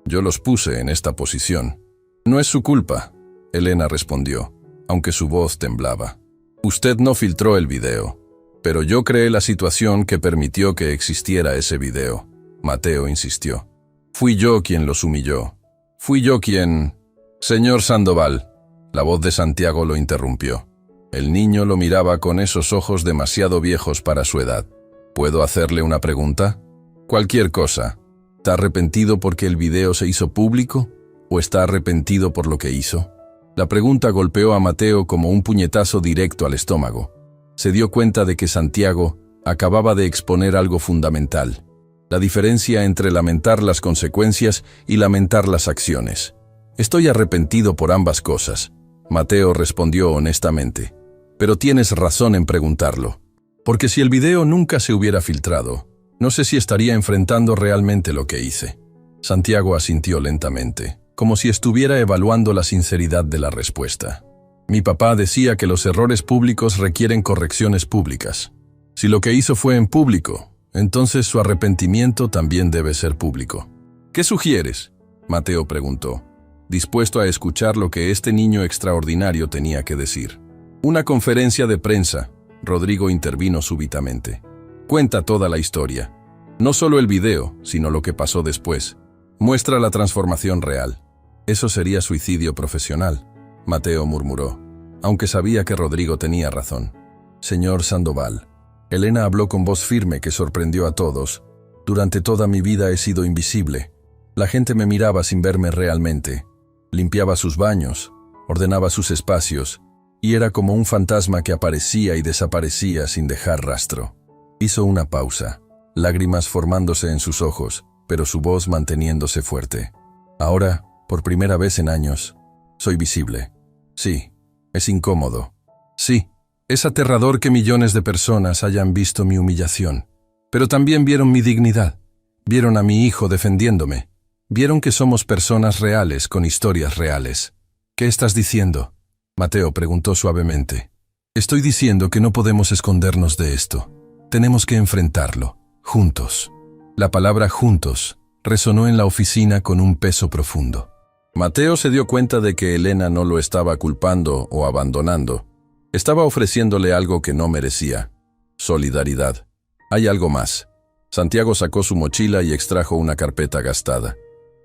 Yo los puse en esta posición. No es su culpa, Elena respondió, aunque su voz temblaba. Usted no filtró el video, pero yo creé la situación que permitió que existiera ese video, Mateo insistió. Fui yo quien los humilló. Fui yo quien... Señor Sandoval, la voz de Santiago lo interrumpió. El niño lo miraba con esos ojos demasiado viejos para su edad. ¿Puedo hacerle una pregunta? Cualquier cosa. ¿Está arrepentido porque el video se hizo público o está arrepentido por lo que hizo? La pregunta golpeó a Mateo como un puñetazo directo al estómago. Se dio cuenta de que Santiago acababa de exponer algo fundamental. La diferencia entre lamentar las consecuencias y lamentar las acciones. Estoy arrepentido por ambas cosas, Mateo respondió honestamente. Pero tienes razón en preguntarlo. Porque si el video nunca se hubiera filtrado, no sé si estaría enfrentando realmente lo que hice. Santiago asintió lentamente, como si estuviera evaluando la sinceridad de la respuesta. Mi papá decía que los errores públicos requieren correcciones públicas. Si lo que hizo fue en público, entonces su arrepentimiento también debe ser público. ¿Qué sugieres?, Mateo preguntó, dispuesto a escuchar lo que este niño extraordinario tenía que decir. Una conferencia de prensa, Rodrigo intervino súbitamente. Cuenta toda la historia. No solo el video, sino lo que pasó después. Muestra la transformación real. Eso sería suicidio profesional, Mateo murmuró, aunque sabía que Rodrigo tenía razón. Señor Sandoval, Elena habló con voz firme que sorprendió a todos. Durante toda mi vida he sido invisible. La gente me miraba sin verme realmente. Limpiaba sus baños, ordenaba sus espacios, y era como un fantasma que aparecía y desaparecía sin dejar rastro. Hizo una pausa, lágrimas formándose en sus ojos, pero su voz manteniéndose fuerte. Ahora, por primera vez en años, soy visible. Sí, es incómodo. Sí, es aterrador que millones de personas hayan visto mi humillación, pero también vieron mi dignidad. Vieron a mi hijo defendiéndome. Vieron que somos personas reales con historias reales. ¿Qué estás diciendo?, Mateo preguntó suavemente. Estoy diciendo que no podemos escondernos de esto. Tenemos que enfrentarlo, juntos. La palabra juntos resonó en la oficina con un peso profundo. Mateo se dio cuenta de que Elena no lo estaba culpando o abandonando. Estaba ofreciéndole algo que no merecía. Solidaridad. Hay algo más. Santiago sacó su mochila y extrajo una carpeta gastada.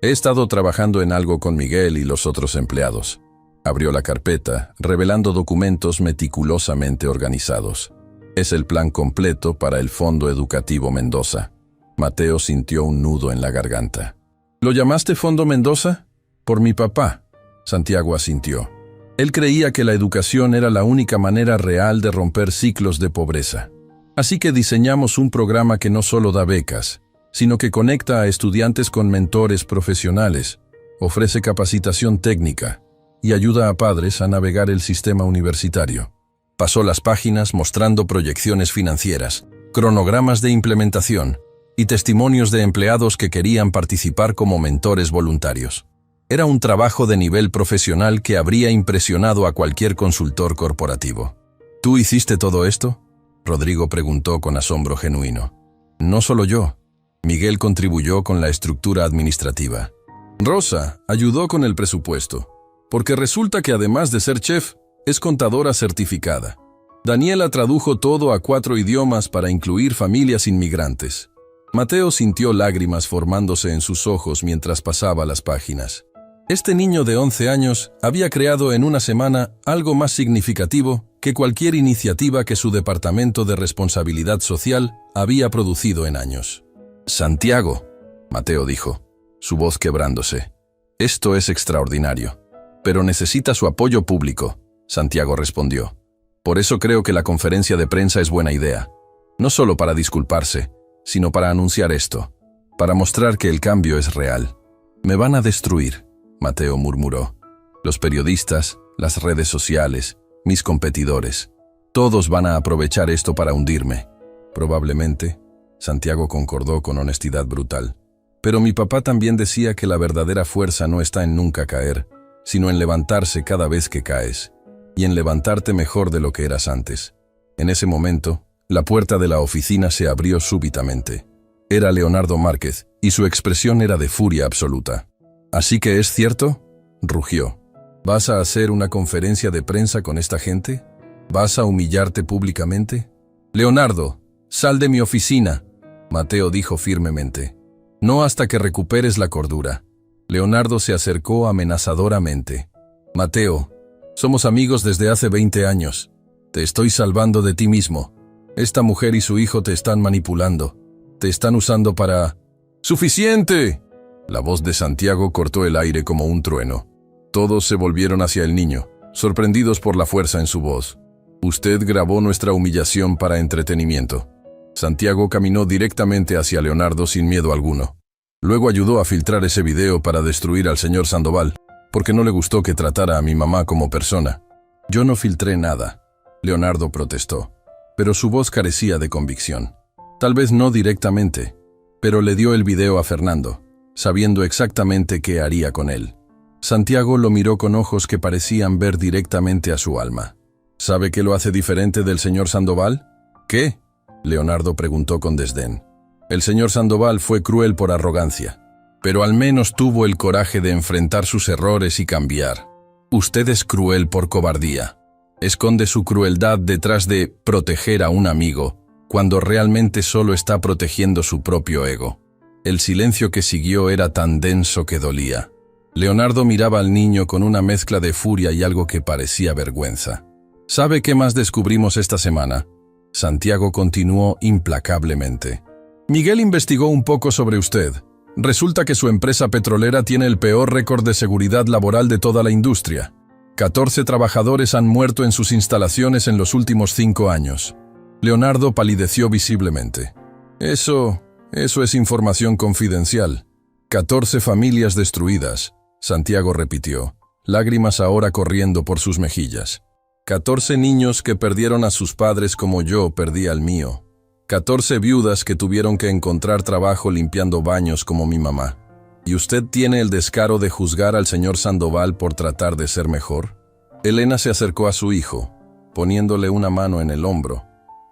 He estado trabajando en algo con Miguel y los otros empleados. Abrió la carpeta, revelando documentos meticulosamente organizados. Es el plan completo para el Fondo Educativo Mendoza. Mateo sintió un nudo en la garganta. ¿Lo llamaste Fondo Mendoza? Por mi papá. Santiago asintió. Él creía que la educación era la única manera real de romper ciclos de pobreza. Así que diseñamos un programa que no solo da becas, sino que conecta a estudiantes con mentores profesionales, ofrece capacitación técnica y ayuda a padres a navegar el sistema universitario. Pasó las páginas mostrando proyecciones financieras, cronogramas de implementación y testimonios de empleados que querían participar como mentores voluntarios. Era un trabajo de nivel profesional que habría impresionado a cualquier consultor corporativo. ¿Tú hiciste todo esto?, Rodrigo preguntó con asombro genuino. No solo yo. Miguel contribuyó con la estructura administrativa. Rosa ayudó con el presupuesto, porque resulta que además de ser chef, es contadora certificada. Daniela tradujo todo a 4 idiomas para incluir familias inmigrantes. Mateo sintió lágrimas formándose en sus ojos mientras pasaba las páginas. Este niño de 11 años había creado en una semana algo más significativo que cualquier iniciativa que su Departamento de Responsabilidad Social había producido en años. Santiago, Mateo dijo, su voz quebrándose. Esto es extraordinario, pero necesita su apoyo público, Santiago respondió. Por eso creo que la conferencia de prensa es buena idea. No solo para disculparse, sino para anunciar esto, para mostrar que el cambio es real. Me van a destruir, Mateo murmuró. Los periodistas, las redes sociales, mis competidores, todos van a aprovechar esto para hundirme. Probablemente, Santiago concordó con honestidad brutal. Pero mi papá también decía que la verdadera fuerza no está en nunca caer, sino en levantarse cada vez que caes, y en levantarte mejor de lo que eras antes. En ese momento, la puerta de la oficina se abrió súbitamente. Era Leonardo Márquez, y su expresión era de furia absoluta. ¿Así que es cierto?, rugió. ¿Vas a hacer una conferencia de prensa con esta gente? ¿Vas a humillarte públicamente? Leonardo, sal de mi oficina, Mateo dijo firmemente. No hasta que recuperes la cordura. Leonardo se acercó amenazadoramente. Mateo, somos amigos desde hace 20 años. Te estoy salvando de ti mismo. Esta mujer y su hijo te están manipulando. Te están usando para... ¡Suficiente! La voz de Santiago cortó el aire como un trueno. Todos se volvieron hacia el niño, sorprendidos por la fuerza en su voz. Usted grabó nuestra humillación para entretenimiento. Santiago caminó directamente hacia Leonardo sin miedo alguno. Luego ayudó a filtrar ese video para destruir al señor Sandoval, porque no le gustó que tratara a mi mamá como persona. Yo no filtré nada, Leonardo protestó, pero su voz carecía de convicción. Tal vez no directamente, pero le dio el video a Fernando, sabiendo exactamente qué haría con él. Santiago lo miró con ojos que parecían ver directamente a su alma. ¿Sabe qué lo hace diferente del señor Sandoval? ¿Qué?, Leonardo preguntó con desdén. El señor Sandoval fue cruel por arrogancia, pero al menos tuvo el coraje de enfrentar sus errores y cambiar. Usted es cruel por cobardía. Esconde su crueldad detrás de proteger a un amigo, cuando realmente solo está protegiendo su propio ego. El silencio que siguió era tan denso que dolía. Leonardo miraba al niño con una mezcla de furia y algo que parecía vergüenza. ¿Sabe qué más descubrimos esta semana?, Santiago continuó implacablemente. Miguel investigó un poco sobre usted. Resulta que su empresa petrolera tiene el peor récord de seguridad laboral de toda la industria. 14 trabajadores han muerto en sus instalaciones en los últimos 5 años. Leonardo palideció visiblemente. Eso es información confidencial. 14 familias destruidas, Santiago repitió, lágrimas ahora corriendo por sus mejillas. 14 niños que perdieron a sus padres como yo perdí al mío. 14 viudas que tuvieron que encontrar trabajo limpiando baños como mi mamá. ¿Y usted tiene el descaro de juzgar al señor Sandoval por tratar de ser mejor? Elena se acercó a su hijo, poniéndole una mano en el hombro,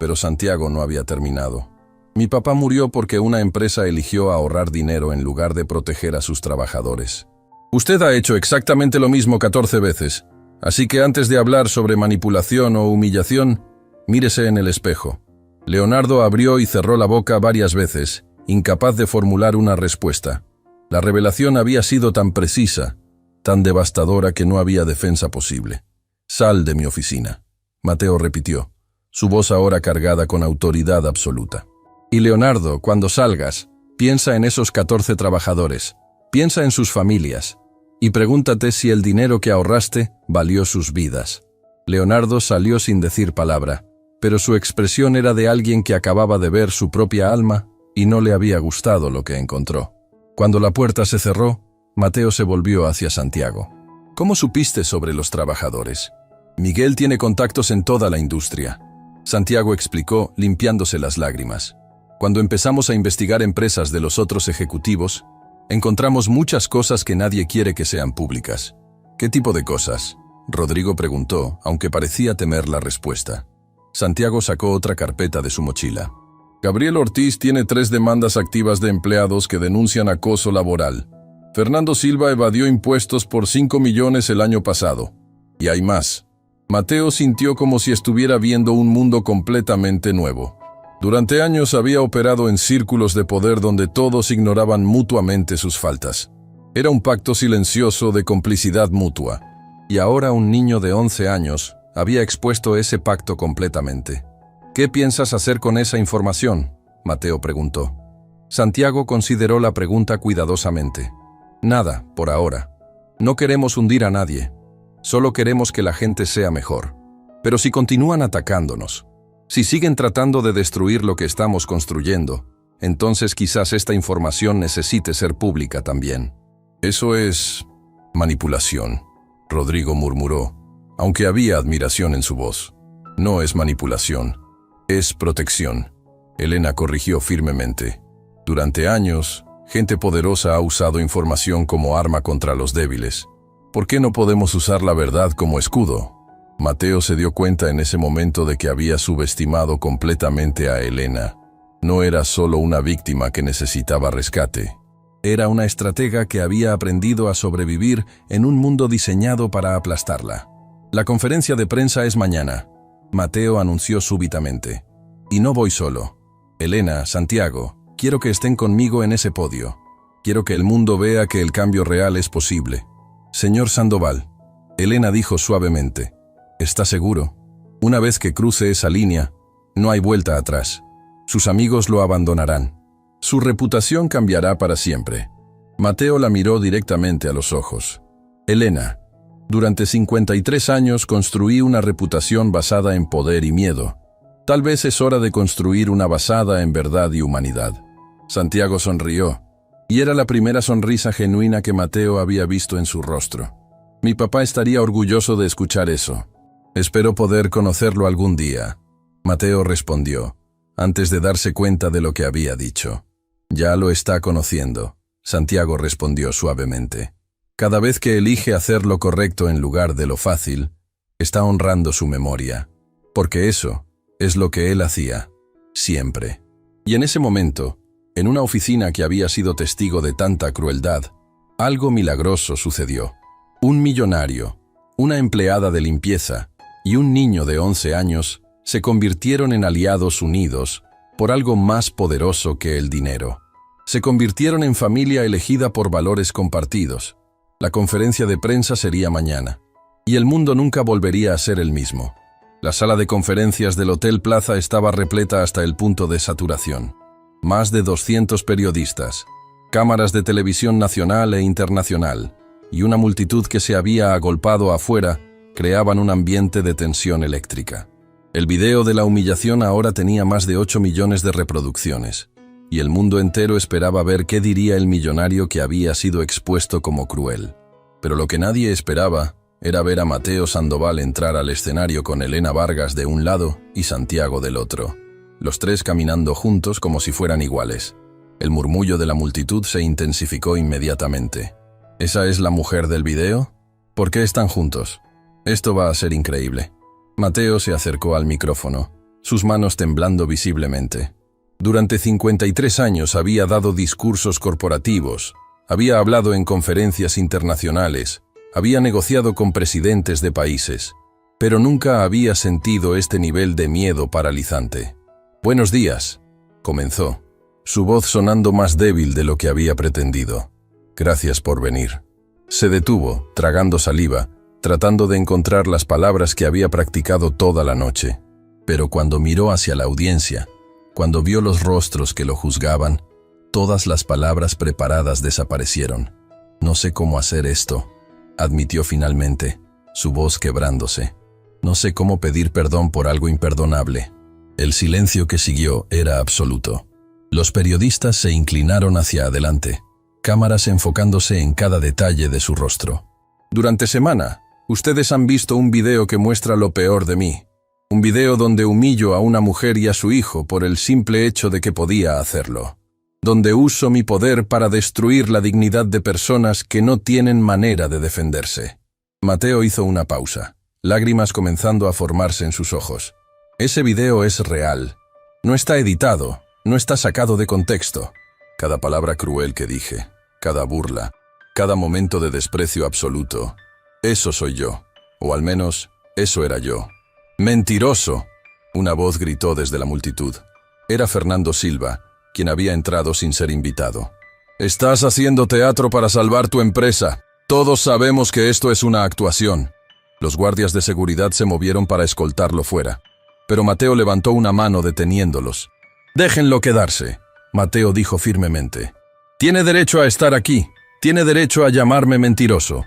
Pero Santiago no había terminado. Mi papá murió porque una empresa eligió ahorrar dinero en lugar de proteger a sus trabajadores. Usted ha hecho exactamente lo mismo 14 veces, así que antes de hablar sobre manipulación o humillación, mírese en el espejo. Leonardo abrió y cerró la boca varias veces, incapaz de formular una respuesta. La revelación había sido tan precisa, tan devastadora que no había defensa posible. «Sal de mi oficina», Mateo repitió, su voz ahora cargada con autoridad absoluta. «Y Leonardo, cuando salgas, piensa en esos 14 trabajadores, piensa en sus familias, y pregúntate si el dinero que ahorraste valió sus vidas». Leonardo salió sin decir palabra, pero su expresión era de alguien que acababa de ver su propia alma y no le había gustado lo que encontró. Cuando la puerta se cerró, Mateo se volvió hacia Santiago. «¿Cómo supiste sobre los trabajadores?» «Miguel tiene contactos en toda la industria», Santiago explicó, limpiándose las lágrimas. «Cuando empezamos a investigar empresas de los otros ejecutivos, encontramos muchas cosas que nadie quiere que sean públicas». «¿Qué tipo de cosas?», Rodrigo preguntó, aunque parecía temer la respuesta. Santiago sacó otra carpeta de su mochila. «Gabriel Ortiz tiene 3 demandas activas de empleados que denuncian acoso laboral. Fernando Silva evadió impuestos por 5 millones el año pasado. Y hay más». Mateo sintió como si estuviera viendo un mundo completamente nuevo. Durante años había operado en círculos de poder donde todos ignoraban mutuamente sus faltas. Era un pacto silencioso de complicidad mutua. Y ahora un niño de 11 años había expuesto ese pacto completamente. «¿Qué piensas hacer con esa información?», Mateo preguntó. Santiago consideró la pregunta cuidadosamente. «Nada, por ahora. No queremos hundir a nadie. Solo queremos que la gente sea mejor. Pero si continúan atacándonos, si siguen tratando de destruir lo que estamos construyendo, entonces quizás esta información necesite ser pública también». «Eso es manipulación», Rodrigo murmuró, aunque había admiración en su voz. «No es manipulación, es protección», Elena corrigió firmemente. «Durante años, gente poderosa ha usado información como arma contra los débiles. ¿Por qué no podemos usar la verdad como escudo?» Mateo se dio cuenta en ese momento de que había subestimado completamente a Elena. No era solo una víctima que necesitaba rescate. Era una estratega que había aprendido a sobrevivir en un mundo diseñado para aplastarla. «La conferencia de prensa es mañana», Mateo anunció súbitamente. «Y no voy solo. Elena, Santiago, quiero que estén conmigo en ese podio. Quiero que el mundo vea que el cambio real es posible». «Señor Sandoval», Elena dijo suavemente, «¿está seguro? Una vez que cruce esa línea, no hay vuelta atrás. Sus amigos lo abandonarán. Su reputación cambiará para siempre». Mateo la miró directamente a los ojos. «Elena, durante 53 años construí una reputación basada en poder y miedo. Tal vez es hora de construir una basada en verdad y humanidad». Santiago sonrió. Y era la primera sonrisa genuina que Mateo había visto en su rostro. «Mi papá estaría orgulloso de escuchar eso. Espero poder conocerlo algún día», Mateo respondió, antes de darse cuenta de lo que había dicho. «Ya lo está conociendo», Santiago respondió suavemente. «Cada vez que elige hacer lo correcto en lugar de lo fácil, está honrando su memoria. Porque eso es lo que él hacía, siempre». Y en ese momento, en una oficina que había sido testigo de tanta crueldad, algo milagroso sucedió. Un millonario, una empleada de limpieza y un niño de 11 años se convirtieron en aliados unidos por algo más poderoso que el dinero. Se convirtieron en familia elegida por valores compartidos. La conferencia de prensa sería mañana, y el mundo nunca volvería a ser el mismo. La sala de conferencias del Hotel Plaza estaba repleta hasta el punto de saturación. Más de 200 periodistas, cámaras de televisión nacional e internacional, y una multitud que se había agolpado afuera creaban un ambiente de tensión eléctrica. El video de la humillación ahora tenía más de 8 millones de reproducciones, y el mundo entero esperaba ver qué diría el millonario que había sido expuesto como cruel. Pero lo que nadie esperaba era ver a Mateo Sandoval entrar al escenario con Elena Vargas de un lado y Santiago del otro. Los tres caminando juntos como si fueran iguales. El murmullo de la multitud se intensificó inmediatamente. ¿Esa es la mujer del video? ¿Por qué están juntos? Esto va a ser increíble. Mateo se acercó al micrófono. sus manos temblando visiblemente. Durante 53 años había dado discursos corporativos, había hablado en conferencias internacionales, había negociado con presidentes de países, pero nunca había sentido este nivel de miedo paralizante. «Buenos días», comenzó, su voz sonando más débil de lo que había pretendido. «Gracias por venir». Se detuvo, tragando saliva, tratando de encontrar las palabras que había practicado toda la noche. Pero cuando miró hacia la audiencia, cuando vio los rostros que lo juzgaban, todas las palabras preparadas desaparecieron. «No sé cómo hacer esto», admitió finalmente, su voz quebrándose. «No sé cómo pedir perdón por algo imperdonable». El silencio que siguió era absoluto. Los periodistas se inclinaron hacia adelante, cámaras enfocándose en cada detalle de su rostro. «Durante semana, ustedes han visto un video que muestra lo peor de mí. Un video donde humillo a una mujer y a su hijo por el simple hecho de que podía hacerlo. Donde uso mi poder para destruir la dignidad de personas que no tienen manera de defenderse». Mateo hizo una pausa, lágrimas comenzando a formarse en sus ojos. «Ese video es real. No está editado, no está sacado de contexto. Cada palabra cruel que dije, cada burla, cada momento de desprecio absoluto. Eso soy yo, o al menos, eso era yo». «¡Mentiroso!», una voz gritó desde la multitud. Era Fernando Silva, quien había entrado sin ser invitado. «Estás haciendo teatro para salvar tu empresa. Todos sabemos que esto es una actuación». Los guardias de seguridad se movieron para escoltarlo fuera, pero Mateo levantó una mano deteniéndolos. «Déjenlo quedarse», Mateo dijo firmemente. «Tiene derecho a estar aquí, tiene derecho a llamarme mentiroso,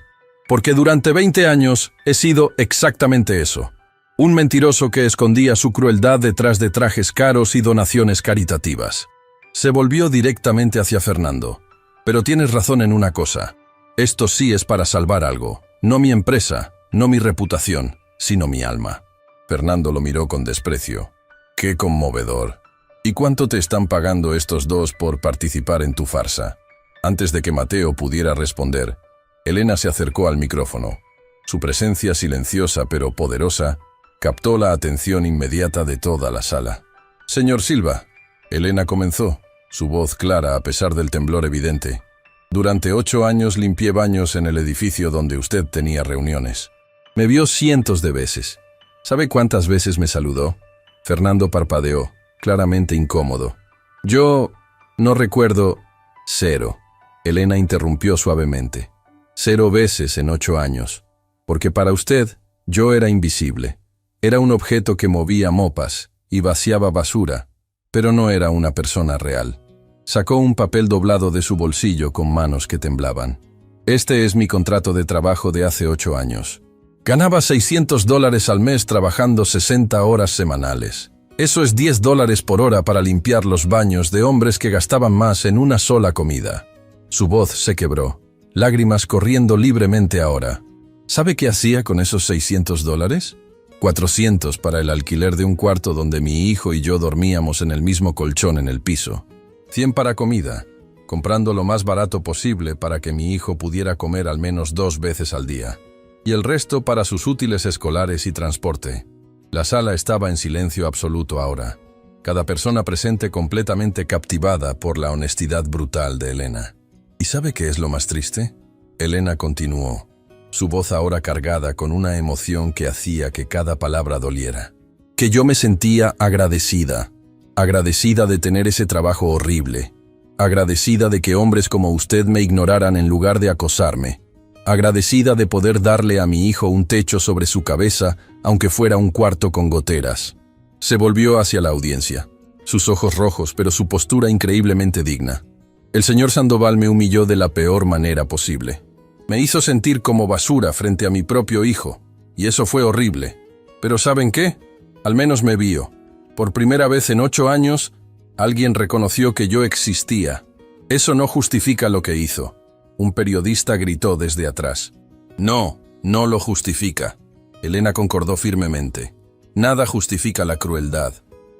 porque durante 20 años he sido exactamente eso. Un mentiroso que escondía su crueldad detrás de trajes caros y donaciones caritativas». Se volvió directamente hacia Fernando. «Pero tienes razón en una cosa. Esto sí es para salvar algo. No mi empresa, no mi reputación, sino mi alma». Fernando lo miró con desprecio. «Qué conmovedor. ¿Y cuánto te están pagando estos dos por participar en tu farsa?». Antes de que Mateo pudiera responder, Elena se acercó al micrófono. Su presencia silenciosa pero poderosa captó la atención inmediata de toda la sala. «Señor Silva», Elena comenzó, su voz clara a pesar del temblor evidente. «Durante 8 años limpié baños en el edificio donde usted tenía reuniones. Me vio cientos de veces. ¿Sabe cuántas veces me saludó?». Fernando parpadeó, claramente incómodo. «Yo no recuerdo». «0», Elena interrumpió suavemente. «0 veces en 8 años. Porque para usted, yo era invisible. Era un objeto que movía mopas y vaciaba basura, pero no era una persona real». Sacó un papel doblado de su bolsillo con manos que temblaban. «Este es mi contrato de trabajo de hace 8 años. Ganaba $600 al mes trabajando 60 horas semanales. Eso es $10 por hora para limpiar los baños de hombres que gastaban más en una sola comida». Su voz se quebró, lágrimas corriendo libremente ahora. ¿Sabe qué hacía con esos $600? 400 para el alquiler de un cuarto donde mi hijo y yo dormíamos en el mismo colchón en el piso. 100 para comida, comprando lo más barato posible para que mi hijo pudiera comer al menos 2 veces al día. Y el resto para sus útiles escolares y transporte. La sala estaba en silencio absoluto ahora. Cada persona presente completamente captivada por la honestidad brutal de Elena. ¿Y sabe qué es lo más triste?, Elena continuó, su voz ahora cargada con una emoción que hacía que cada palabra doliera. «Que yo me sentía agradecida de tener ese trabajo horrible, agradecida de que hombres como usted me ignoraran en lugar de acosarme, agradecida de poder darle a mi hijo un techo sobre su cabeza, aunque fuera un cuarto con goteras». Se volvió hacia la audiencia, sus ojos rojos, pero su postura increíblemente digna. «El señor Sandoval me humilló de la peor manera posible. Me hizo sentir como basura frente a mi propio hijo, y eso fue horrible. Pero ¿saben qué? Al menos me vio. Por primera vez en 8 años, alguien reconoció que yo existía. Eso no justifica lo que hizo». Un periodista gritó desde atrás. «No, no lo justifica». Elena concordó firmemente. «Nada justifica la crueldad.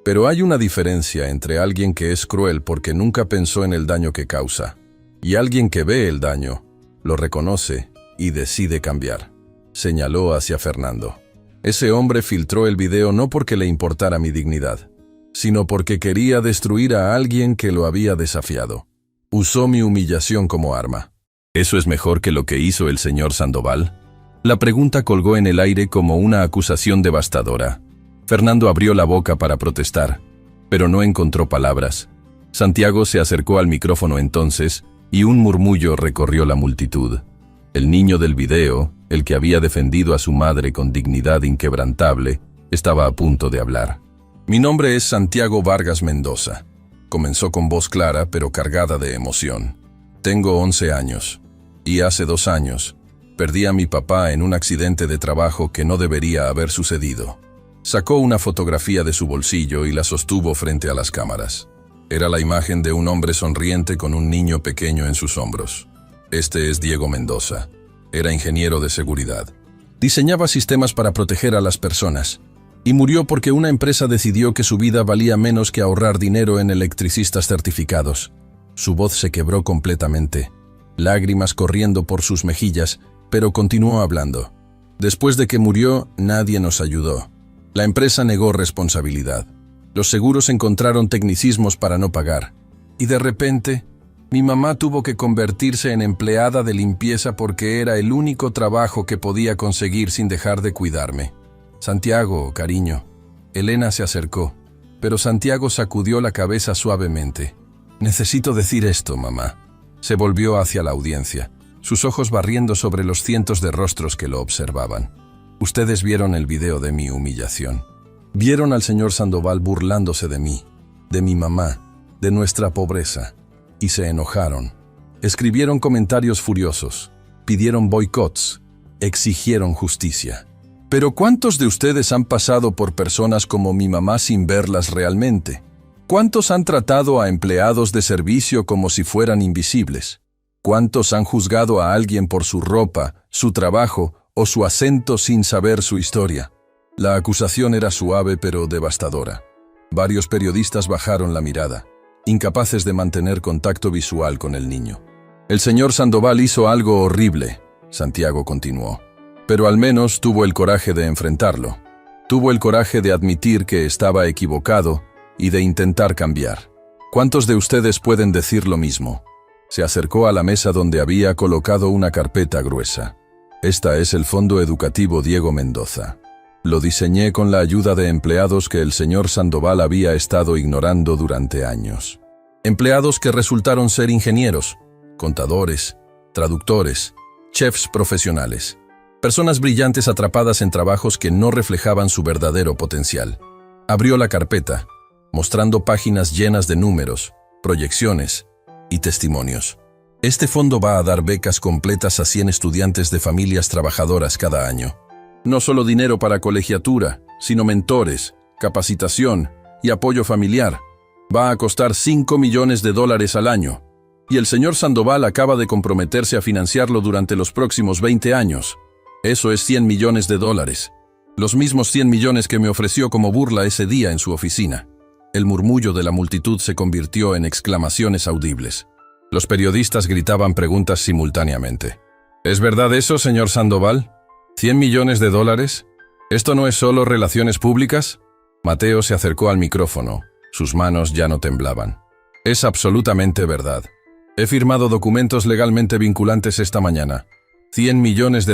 Pero hay una diferencia entre alguien que es cruel porque nunca pensó en el daño que causa, y alguien que ve el daño, lo reconoce y decide cambiar», señaló hacia Fernando. Ese hombre filtró el video no porque le importara mi dignidad, sino porque quería destruir a alguien que lo había desafiado. Usó mi humillación como arma. ¿Eso es mejor que lo que hizo el señor Sandoval? La pregunta colgó en el aire como una acusación devastadora. Fernando abrió la boca para protestar, pero no encontró palabras. Santiago se acercó al micrófono entonces y un murmullo recorrió la multitud. El niño del video, el que había defendido a su madre con dignidad inquebrantable, estaba a punto de hablar. Mi nombre es Santiago Vargas Mendoza. Comenzó con voz clara pero cargada de emoción. Tengo 11 años, y hace 2 años, perdí a mi papá en un accidente de trabajo que no debería haber sucedido. Sacó una fotografía de su bolsillo y la sostuvo frente a las cámaras. Era la imagen de un hombre sonriente con un niño pequeño en sus hombros. Este es Diego Mendoza. Era ingeniero de seguridad. Diseñaba sistemas para proteger a las personas. Y murió porque una empresa decidió que su vida valía menos que ahorrar dinero en electricistas certificados. Su voz se quebró completamente, lágrimas corriendo por sus mejillas, pero continuó hablando. Después de que murió, nadie nos ayudó. La empresa negó responsabilidad. Los seguros encontraron tecnicismos para no pagar. Y de repente, mi mamá tuvo que convertirse en empleada de limpieza porque era el único trabajo que podía conseguir sin dejar de cuidarme. Santiago, cariño. Elena se acercó, pero Santiago sacudió la cabeza suavemente. Necesito decir esto, mamá. Se volvió hacia la audiencia, sus ojos barriendo sobre los cientos de rostros que lo observaban. Ustedes vieron el video de mi humillación. Vieron al señor Sandoval burlándose de mí, de mi mamá, de nuestra pobreza, y se enojaron. Escribieron comentarios furiosos, pidieron boicots, exigieron justicia. Pero ¿cuántos de ustedes han pasado por personas como mi mamá sin verlas realmente? ¿Cuántos han tratado a empleados de servicio como si fueran invisibles? ¿Cuántos han juzgado a alguien por su ropa, su trabajo o su acento sin saber su historia? La acusación era suave pero devastadora. Varios periodistas bajaron la mirada, incapaces de mantener contacto visual con el niño. El señor Sandoval hizo algo horrible, Santiago continuó. Pero al menos tuvo el coraje de enfrentarlo. Tuvo el coraje de admitir que estaba equivocado y de intentar cambiar. ¿Cuántos de ustedes pueden decir lo mismo? Se acercó a la mesa donde había colocado una carpeta gruesa. Esta es el Fondo Educativo Diego Mendoza. Lo diseñé con la ayuda de empleados que el señor Sandoval había estado ignorando durante años. Empleados que resultaron ser ingenieros, contadores, traductores, chefs profesionales. Personas brillantes atrapadas en trabajos que no reflejaban su verdadero potencial. Abrió la carpeta, mostrando páginas llenas de números, proyecciones y testimonios. Este fondo va a dar becas completas a 100 estudiantes de familias trabajadoras cada año. No solo dinero para colegiatura, sino mentores, capacitación y apoyo familiar. Va a costar $5 millones al año. Y el señor Sandoval acaba de comprometerse a financiarlo durante los próximos 20 años. Eso es $100 millones. Los mismos 100 millones que me ofreció como burla ese día en su oficina. El murmullo de la multitud se convirtió en exclamaciones audibles. Los periodistas gritaban preguntas simultáneamente. ¿Es verdad eso, señor Sandoval? ¿$100 millones? ¿Esto no es solo relaciones públicas? Mateo se acercó al micrófono. Sus manos ya no temblaban. Es absolutamente verdad. He firmado documentos legalmente vinculantes esta mañana. $100 millones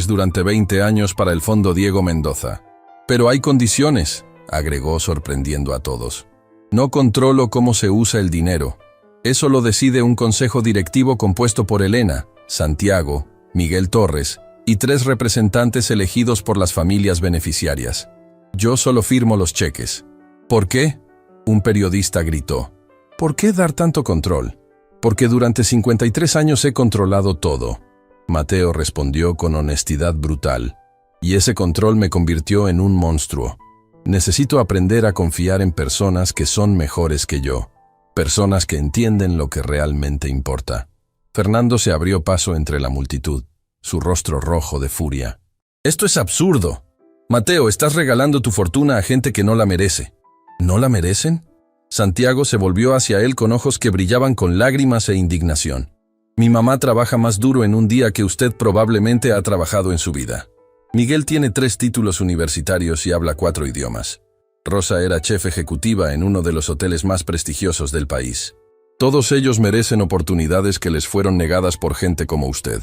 durante 20 años para el Fondo Diego Mendoza. Pero hay condiciones, agregó sorprendiendo a todos. No controlo cómo se usa el dinero. Eso lo decide un consejo directivo compuesto por Elena, Santiago, Miguel Torres y 3 representantes elegidos por las familias beneficiarias. Yo solo firmo los cheques. ¿Por qué? Un periodista gritó. ¿Por qué dar tanto control? Porque durante 53 años he controlado todo. Mateo respondió con honestidad brutal. Y ese control me convirtió en un monstruo. Necesito aprender a confiar en personas que son mejores que yo. Personas que entienden lo que realmente importa. Fernando se abrió paso entre la multitud, su rostro rojo de furia. Esto es absurdo. Mateo, estás regalando tu fortuna a gente que no la merece. ¿No la merecen? Santiago se volvió hacia él con ojos que brillaban con lágrimas e indignación. Mi mamá trabaja más duro en un día que usted probablemente ha trabajado en su vida. Miguel tiene 3 títulos universitarios y habla 4 idiomas. Rosa era chef ejecutiva en uno de los hoteles más prestigiosos del país. Todos ellos merecen oportunidades que les fueron negadas por gente como usted.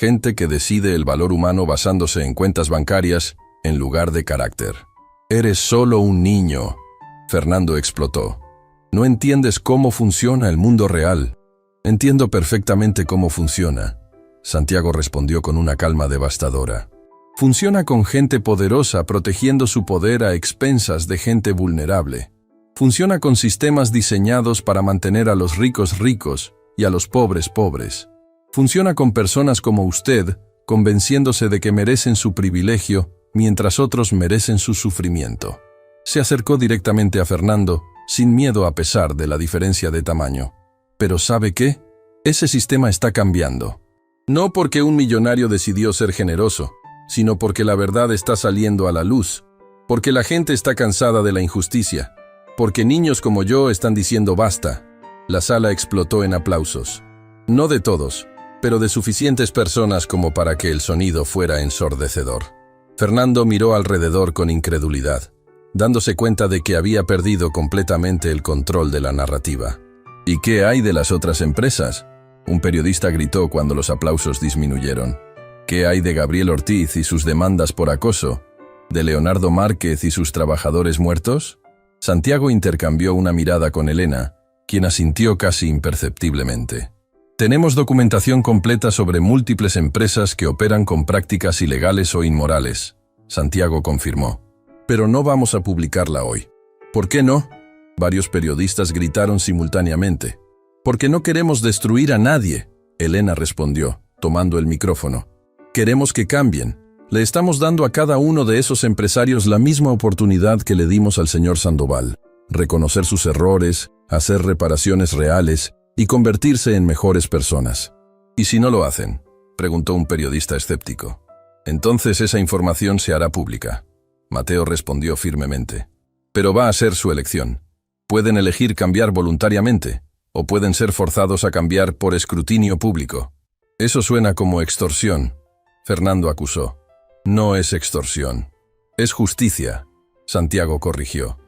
Gente que decide el valor humano basándose en cuentas bancarias en lugar de carácter. Eres solo un niño. Fernando explotó. No entiendes cómo funciona el mundo real. Entiendo perfectamente cómo funciona. Santiago respondió con una calma devastadora. Funciona con gente poderosa protegiendo su poder a expensas de gente vulnerable. Funciona con sistemas diseñados para mantener a los ricos ricos y a los pobres pobres. Funciona con personas como usted, convenciéndose de que merecen su privilegio mientras otros merecen su sufrimiento. Se acercó directamente a Fernando, sin miedo a pesar de la diferencia de tamaño. Pero ¿sabe qué? Ese sistema está cambiando. No porque un millonario decidió ser generoso, sino porque la verdad está saliendo a la luz, porque la gente está cansada de la injusticia, porque niños como yo están diciendo basta. La sala explotó en aplausos. No de todos, pero de suficientes personas como para que el sonido fuera ensordecedor. Fernando miró alrededor con incredulidad, dándose cuenta de que había perdido completamente el control de la narrativa. ¿Y qué hay de las otras empresas?, un periodista gritó cuando los aplausos disminuyeron. ¿Qué hay de Gabriel Ortiz y sus demandas por acoso? ¿De Leonardo Márquez y sus trabajadores muertos? Santiago intercambió una mirada con Elena, quien asintió casi imperceptiblemente. Tenemos documentación completa sobre múltiples empresas que operan con prácticas ilegales o inmorales, Santiago confirmó. Pero no vamos a publicarla hoy. ¿Por qué no?, varios periodistas gritaron simultáneamente. Porque no queremos destruir a nadie, Elena respondió, tomando el micrófono. Queremos que cambien. Le estamos dando a cada uno de esos empresarios la misma oportunidad que le dimos al señor Sandoval. Reconocer sus errores, hacer reparaciones reales y convertirse en mejores personas. ¿Y si no lo hacen?, preguntó un periodista escéptico. Entonces esa información se hará pública. Mateo respondió firmemente. Pero va a ser su elección. Pueden elegir cambiar voluntariamente, o pueden ser forzados a cambiar por escrutinio público. Eso suena como extorsión, Fernando acusó. No es extorsión. Es justicia, Santiago corrigió.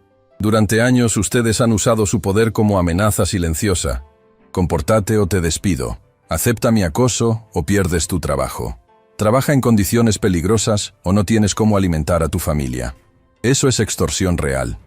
Durante años ustedes han usado su poder como amenaza silenciosa. Compórtate o te despido. Acepta mi acoso o pierdes tu trabajo. Trabaja en condiciones peligrosas o no tienes cómo alimentar a tu familia. Eso es extorsión real.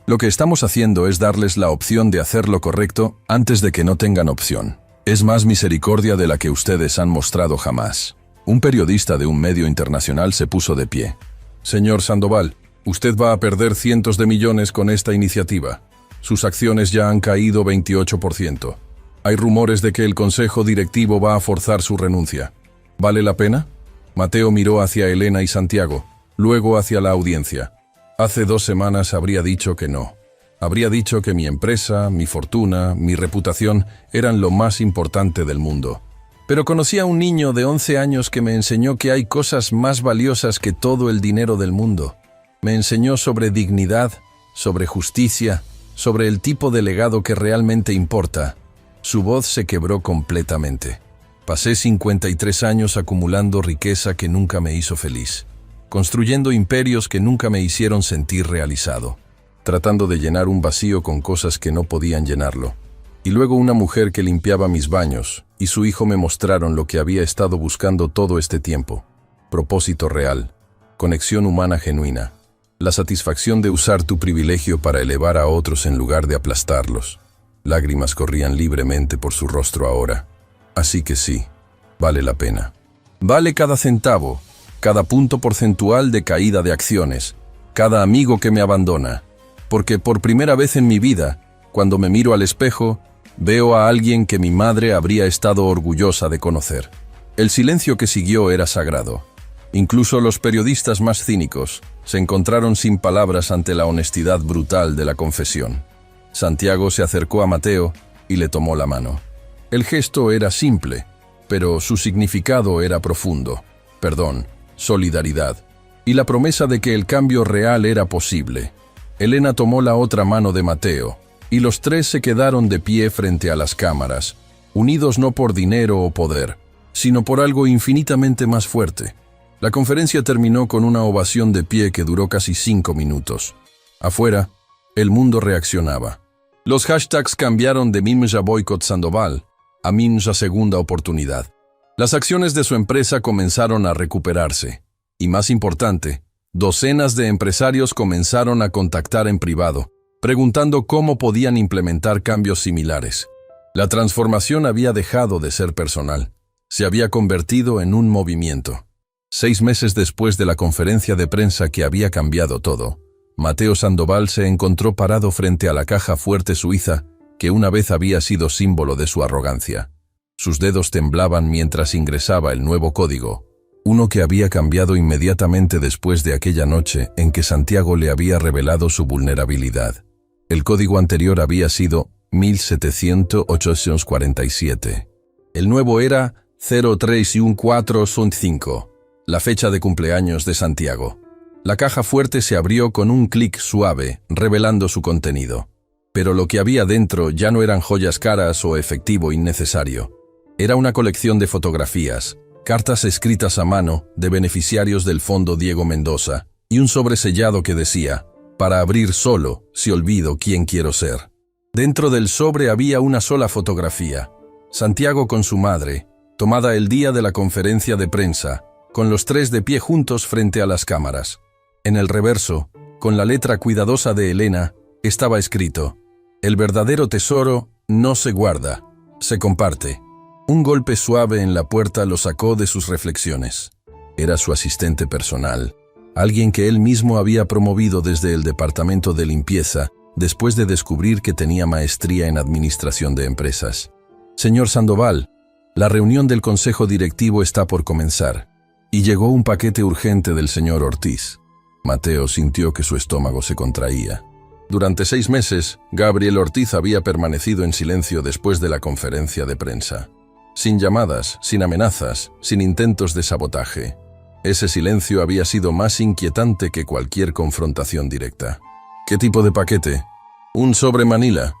Lo que estamos haciendo es darles la opción de hacer lo correcto antes de que no tengan opción. Es más misericordia de la que ustedes han mostrado jamás. Un periodista de un medio internacional se puso de pie. Señor Sandoval, usted va a perder cientos de millones con esta iniciativa. Sus acciones ya han caído 28%. Hay rumores de que el consejo directivo va a forzar su renuncia. ¿Vale la pena? Mateo miró hacia Elena y Santiago, luego hacia la audiencia. Hace 2 semanas habría dicho que no. Habría dicho que mi empresa, mi fortuna, mi reputación eran lo más importante del mundo. Pero conocí a un niño de 11 años que me enseñó que hay cosas más valiosas que todo el dinero del mundo. Me enseñó sobre dignidad, sobre justicia, sobre el tipo de legado que realmente importa. Su voz se quebró completamente. Pasé 53 años acumulando riqueza que nunca me hizo feliz, construyendo imperios que nunca me hicieron sentir realizado, tratando de llenar un vacío con cosas que no podían llenarlo. Y luego una mujer que limpiaba mis baños y su hijo me mostraron lo que había estado buscando todo este tiempo. Propósito real, conexión humana genuina, la satisfacción de usar tu privilegio para elevar a otros en lugar de aplastarlos. Lágrimas corrían libremente por su rostro ahora. Así que sí, vale la pena. Vale cada centavo, cada punto porcentual de caída de acciones, cada amigo que me abandona. Porque por primera vez en mi vida, cuando me miro al espejo, veo a alguien que mi madre habría estado orgullosa de conocer. El silencio que siguió era sagrado. Incluso los periodistas más cínicos se encontraron sin palabras ante la honestidad brutal de la confesión. Santiago se acercó a Mateo y le tomó la mano. El gesto era simple, pero su significado era profundo. Perdón, solidaridad, y la promesa de que el cambio real era posible. Elena tomó la otra mano de Mateo, y los 3 se quedaron de pie frente a las cámaras, unidos no por dinero o poder, sino por algo infinitamente más fuerte: La conferencia terminó con una ovación de pie que duró casi 5 minutos. Afuera, el mundo reaccionaba. Los hashtags cambiaron de Minja Boycott Sandoval a Minja Segunda Oportunidad. Las acciones de su empresa comenzaron a recuperarse. Y más importante, docenas de empresarios comenzaron a contactar en privado, preguntando cómo podían implementar cambios similares. La transformación había dejado de ser personal. Se había convertido en un movimiento. 6 meses después de la conferencia de prensa que había cambiado todo, Mateo Sandoval se encontró parado frente a la caja fuerte suiza que una vez había sido símbolo de su arrogancia. Sus dedos temblaban mientras ingresaba el nuevo código, uno que había cambiado inmediatamente después de aquella noche en que Santiago le había revelado su vulnerabilidad. El código anterior había sido 1747. El nuevo era 03145, la fecha de cumpleaños de Santiago. La caja fuerte se abrió con un clic suave, revelando su contenido. Pero lo que había dentro ya no eran joyas caras o efectivo innecesario. Era una colección de fotografías, cartas escritas a mano de beneficiarios del Fondo Diego Mendoza y un sobre sellado que decía: para abrir solo, si olvido quién quiero ser. Dentro del sobre había una sola fotografía, Santiago con su madre, tomada el día de la conferencia de prensa, con los 3 de pie juntos frente a las cámaras. En el reverso, con la letra cuidadosa de Elena, estaba escrito: el verdadero tesoro no se guarda, se comparte. Un golpe suave en la puerta lo sacó de sus reflexiones. Era su asistente personal, alguien que él mismo había promovido desde el departamento de limpieza, después de descubrir que tenía maestría en administración de empresas. Señor Sandoval, la reunión del consejo directivo está por comenzar. Y llegó un paquete urgente del señor Ortiz. Mateo sintió que su estómago se contraía. Durante 6 meses, Gabriel Ortiz había permanecido en silencio después de la conferencia de prensa. Sin llamadas, sin amenazas, sin intentos de sabotaje. Ese silencio había sido más inquietante que cualquier confrontación directa. ¿Qué tipo de paquete? Un sobre Manila.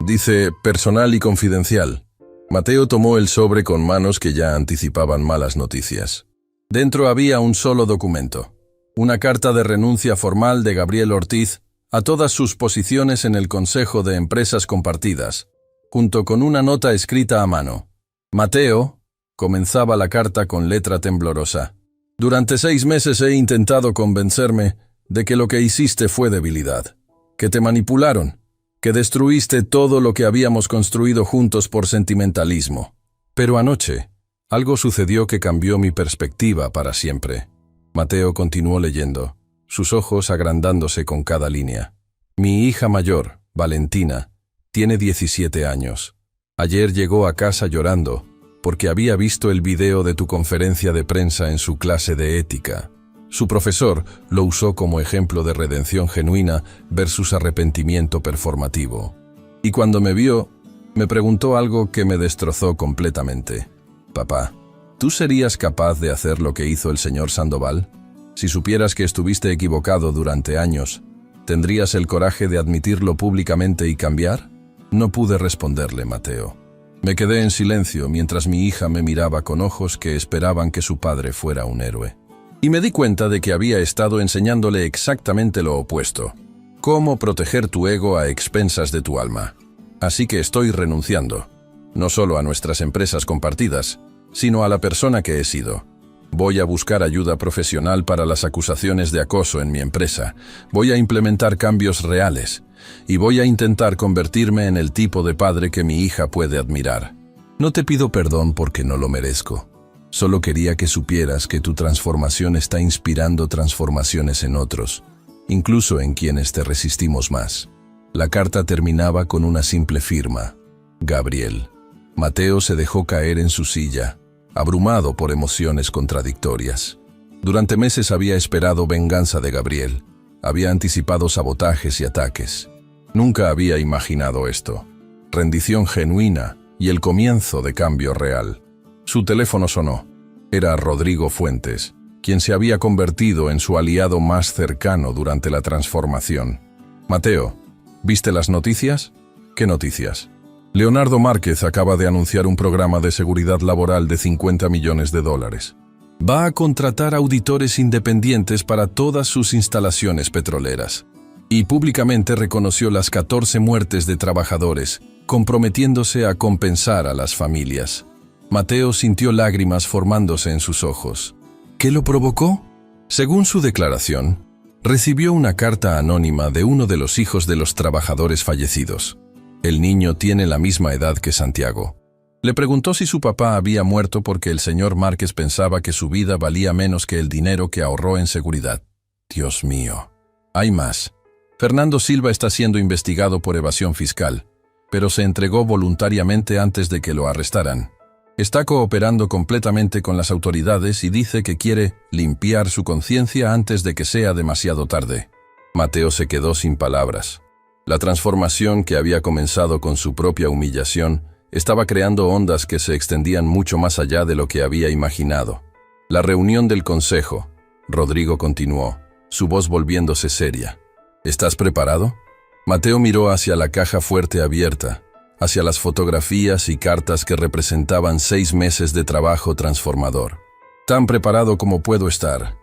Dice personal y confidencial. Mateo tomó el sobre con manos que ya anticipaban malas noticias. Dentro había un solo documento. Una carta de renuncia formal de Gabriel Ortiz a todas sus posiciones en el Consejo de Empresas Compartidas, junto con una nota escrita a mano. Mateo, comenzaba la carta con letra temblorosa. Durante 6 meses he intentado convencerme de que lo que hiciste fue debilidad, que te manipularon, que destruiste todo lo que habíamos construido juntos por sentimentalismo. Pero anoche, algo sucedió que cambió mi perspectiva para siempre. Mateo continuó leyendo, sus ojos agrandándose con cada línea. Mi hija mayor, Valentina, tiene 17 años. Ayer llegó a casa llorando porque había visto el video de tu conferencia de prensa en su clase de ética. Su profesor lo usó como ejemplo de redención genuina versus arrepentimiento performativo. Y cuando me vio, me preguntó algo que me destrozó completamente. Papá, ¿tú serías capaz de hacer lo que hizo el señor Sandoval? Si supieras que estuviste equivocado durante años, ¿tendrías el coraje de admitirlo públicamente y cambiar? No pude responderle, Mateo. Me quedé en silencio mientras mi hija me miraba con ojos que esperaban que su padre fuera un héroe. Y me di cuenta de que había estado enseñándole exactamente lo opuesto. Cómo proteger tu ego a expensas de tu alma. Así que estoy renunciando. No solo a nuestras empresas compartidas, sino a la persona que he sido. Voy a buscar ayuda profesional para las acusaciones de acoso en mi empresa. Voy a implementar cambios reales. Y voy a intentar convertirme en el tipo de padre que mi hija puede admirar. No te pido perdón porque no lo merezco. Solo quería que supieras que tu transformación está inspirando transformaciones en otros, incluso en quienes te resistimos más. La carta terminaba con una simple firma: Gabriel. Mateo se dejó caer en su silla, abrumado por emociones contradictorias. Durante meses había esperado venganza de Gabriel. Había anticipado sabotajes y ataques. Nunca había imaginado esto. Rendición genuina y el comienzo de cambio real. Su teléfono sonó. Era Rodrigo Fuentes, quien se había convertido en su aliado más cercano durante la transformación. Mateo, ¿viste las noticias? ¿Qué noticias? Leonardo Márquez acaba de anunciar un programa de seguridad laboral de $50 millones. Va a contratar auditores independientes para todas sus instalaciones petroleras. Y públicamente reconoció las 14 muertes de trabajadores, comprometiéndose a compensar a las familias. Mateo sintió lágrimas formándose en sus ojos. ¿Qué lo provocó? Según su declaración, recibió una carta anónima de uno de los hijos de los trabajadores fallecidos. El niño tiene la misma edad que Santiago. Le preguntó si su papá había muerto porque el señor Márquez pensaba que su vida valía menos que el dinero que ahorró en seguridad. Dios mío. Hay más. Fernando Silva está siendo investigado por evasión fiscal, pero se entregó voluntariamente antes de que lo arrestaran. Está cooperando completamente con las autoridades y dice que quiere limpiar su conciencia antes de que sea demasiado tarde. Mateo se quedó sin palabras. La transformación que había comenzado con su propia humillación estaba creando ondas que se extendían mucho más allá de lo que había imaginado. La reunión del consejo. Rodrigo continuó, su voz volviéndose seria. ¿Estás preparado? Mateo miró hacia la caja fuerte abierta, hacia las fotografías y cartas que representaban 6 meses de trabajo transformador. Tan preparado como puedo estar.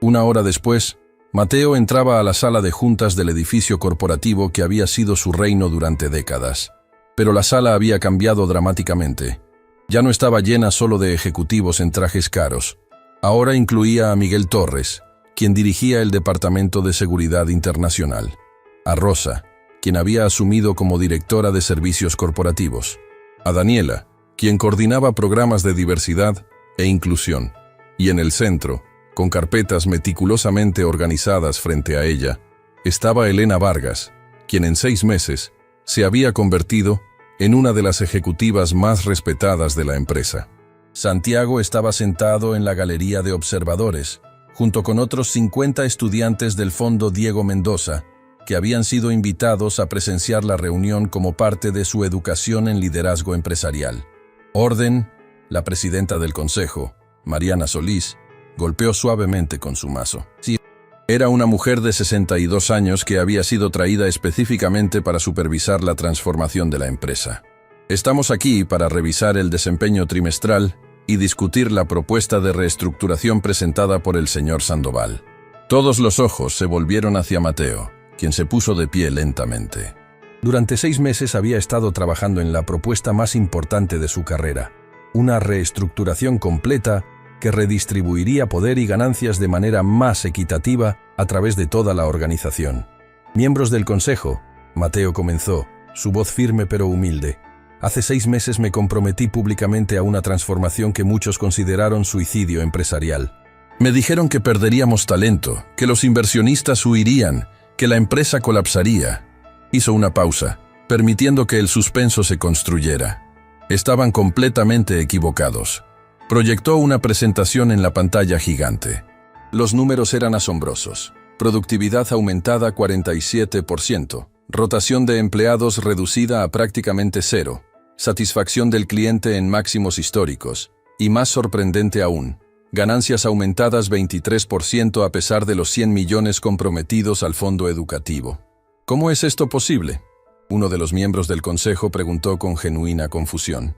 1 hora después, Mateo entraba a la sala de juntas del edificio corporativo que había sido su reino durante décadas. Pero la sala había cambiado dramáticamente. Ya no estaba llena solo de ejecutivos en trajes caros. Ahora incluía a Miguel Torres, quien dirigía el Departamento de Seguridad Internacional, a Rosa, quien había asumido como directora de servicios corporativos, a Daniela, quien coordinaba programas de diversidad e inclusión, y en el centro, con carpetas meticulosamente organizadas frente a ella, estaba Elena Vargas, quien en 6 meses se había convertido en una de las ejecutivas más respetadas de la empresa. Santiago estaba sentado en la galería de observadores, junto con otros 50 estudiantes del Fondo Diego Mendoza, que habían sido invitados a presenciar la reunión como parte de su educación en liderazgo empresarial. Orden, la presidenta del consejo, Mariana Solís, golpeó suavemente con su mazo. Sí, era una mujer de 62 años que había sido traída específicamente para supervisar la transformación de la empresa. Estamos aquí para revisar el desempeño trimestral y discutir la propuesta de reestructuración presentada por el señor Sandoval. Todos los ojos se volvieron hacia Mateo, quien se puso de pie lentamente. Durante 6 meses había estado trabajando en la propuesta más importante de su carrera, una reestructuración completa que redistribuiría poder y ganancias de manera más equitativa a través de toda la organización. Miembros del consejo, Mateo comenzó, su voz firme pero humilde. Hace 6 meses me comprometí públicamente a una transformación que muchos consideraron suicidio empresarial. Me dijeron que perderíamos talento, que los inversionistas huirían, que la empresa colapsaría. Hizo una pausa, permitiendo que el suspenso se construyera. Estaban completamente equivocados. Proyectó una presentación en la pantalla gigante. Los números eran asombrosos. Productividad aumentada 47%, rotación de empleados reducida a prácticamente 0, satisfacción del cliente en máximos históricos, y más sorprendente aún, ganancias aumentadas 23% a pesar de los 100 millones comprometidos al fondo educativo. ¿Cómo es esto posible? Uno de los miembros del consejo preguntó con genuina confusión.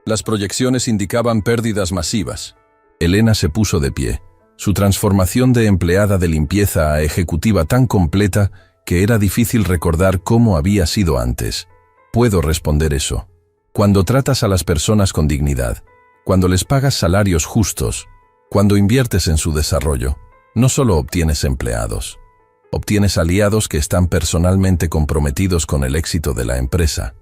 Las proyecciones indicaban pérdidas masivas. Elena se puso de pie. Su transformación de empleada de limpieza a ejecutiva tan completa que era difícil recordar cómo había sido antes. Puedo responder eso. Cuando tratas a las personas con dignidad, cuando les pagas salarios justos, cuando inviertes en su desarrollo, no solo obtienes empleados, obtienes aliados que están personalmente comprometidos con el éxito de la empresa.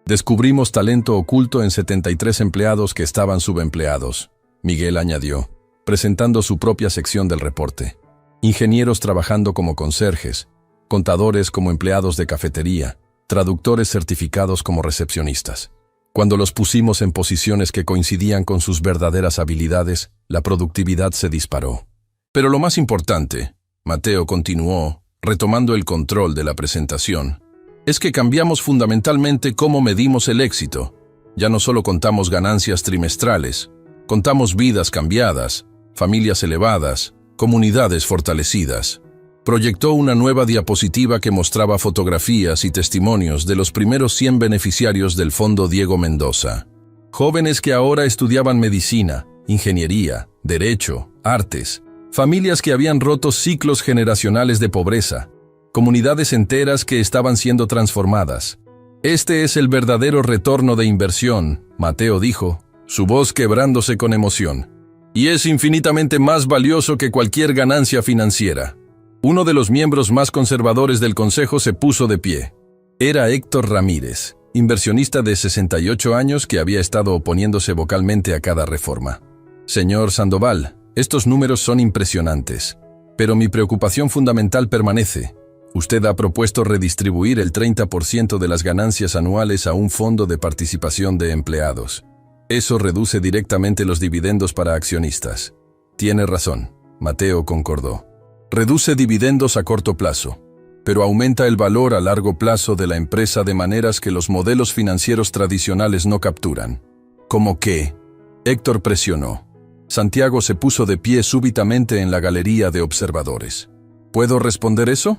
Descubrimos talento oculto en 73 empleados que estaban subempleados, Miguel añadió, presentando su propia sección del reporte. Ingenieros trabajando como conserjes, contadores como empleados de cafetería, traductores certificados como recepcionistas. Cuando los pusimos en posiciones que coincidían con sus verdaderas habilidades, la productividad se disparó. Pero lo más importante, Mateo continuó, retomando el control de la presentación, es que cambiamos fundamentalmente cómo medimos el éxito. Ya no solo contamos ganancias trimestrales, contamos vidas cambiadas, familias elevadas, comunidades fortalecidas. Proyectó una nueva diapositiva que mostraba fotografías y testimonios de los primeros 100 beneficiarios del Fondo Diego Mendoza. Jóvenes que ahora estudiaban medicina, ingeniería, derecho, artes, familias que habían roto ciclos generacionales de pobreza, comunidades enteras que estaban siendo transformadas. Este es el verdadero retorno de inversión, Mateo dijo, su voz quebrándose con emoción. Y es infinitamente más valioso que cualquier ganancia financiera. Uno de los miembros más conservadores del consejo se puso de pie. Era Héctor Ramírez, inversionista de 68 años que había estado oponiéndose vocalmente a cada reforma. Señor Sandoval, estos números son impresionantes, pero mi preocupación fundamental permanece. Usted ha propuesto redistribuir el 30% de las ganancias anuales a un fondo de participación de empleados. Eso reduce directamente los dividendos para accionistas. Tiene razón, Mateo concordó. Reduce dividendos a corto plazo, pero aumenta el valor a largo plazo de la empresa de maneras que los modelos financieros tradicionales no capturan. ¿Cómo qué? Héctor presionó. Santiago se puso de pie súbitamente en la galería de observadores. ¿Puedo responder eso?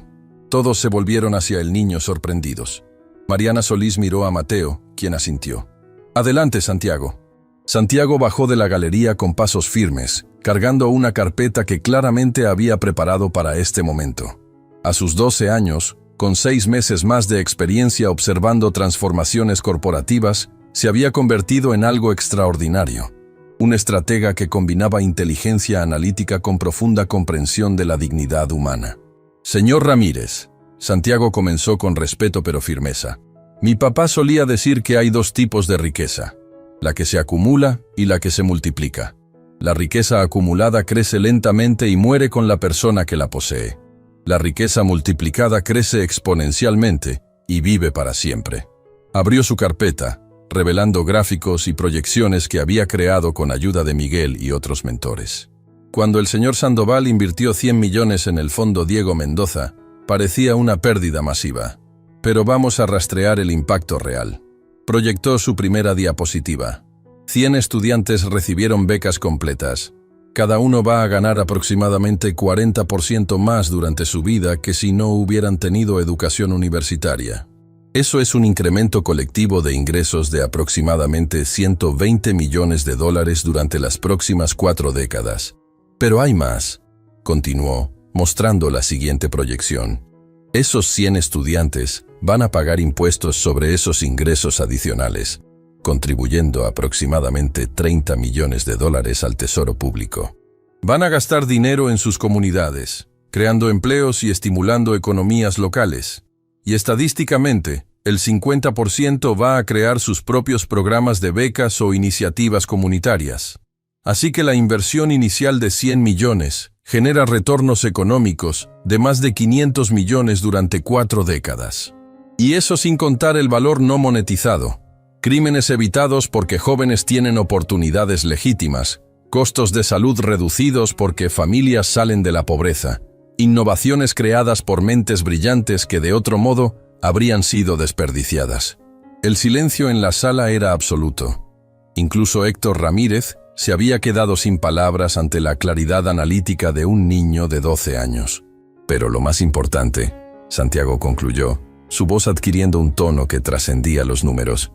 Todos se volvieron hacia el niño sorprendidos. Mariana Solís miró a Mateo, quien asintió. Adelante, Santiago. Santiago bajó de la galería con pasos firmes, cargando una carpeta que claramente había preparado para este momento. A sus 12 años, con 6 meses más de experiencia observando transformaciones corporativas, se había convertido en algo extraordinario. Un estratega que combinaba inteligencia analítica con profunda comprensión de la dignidad humana. Señor Ramírez, Santiago comenzó con respeto pero firmeza. Mi papá solía decir que hay 2 tipos de riqueza, la que se acumula y la que se multiplica. La riqueza acumulada crece lentamente y muere con la persona que la posee. La riqueza multiplicada crece exponencialmente y vive para siempre. Abrió su carpeta, revelando gráficos y proyecciones que había creado con ayuda de Miguel y otros mentores. Cuando el señor Sandoval invirtió 100 millones en el fondo Diego Mendoza, parecía una pérdida masiva. Pero vamos a rastrear el impacto real. Proyectó su primera diapositiva. 100 estudiantes recibieron becas completas. Cada uno va a ganar aproximadamente 40% más durante su vida que si no hubieran tenido educación universitaria. Eso es un incremento colectivo de ingresos de aproximadamente 120 millones de dólares durante las próximas 4 décadas. Pero hay más, continuó, mostrando la siguiente proyección. Esos 100 estudiantes van a pagar impuestos sobre esos ingresos adicionales, contribuyendo aproximadamente 30 millones de dólares al tesoro público. Van a gastar dinero en sus comunidades, creando empleos y estimulando economías locales. Y estadísticamente, el 50% va a crear sus propios programas de becas o iniciativas comunitarias. Así que la inversión inicial de 100 millones genera retornos económicos de más de 500 millones durante 4 décadas. Y eso sin contar el valor no monetizado. Crímenes evitados porque jóvenes tienen oportunidades legítimas, costos de salud reducidos porque familias salen de la pobreza, innovaciones creadas por mentes brillantes que de otro modo habrían sido desperdiciadas. El silencio en la sala era absoluto. Incluso Héctor Ramírez se había quedado sin palabras ante la claridad analítica de un niño de 12 años. Pero lo más importante, Santiago concluyó, su voz adquiriendo un tono que trascendía los números,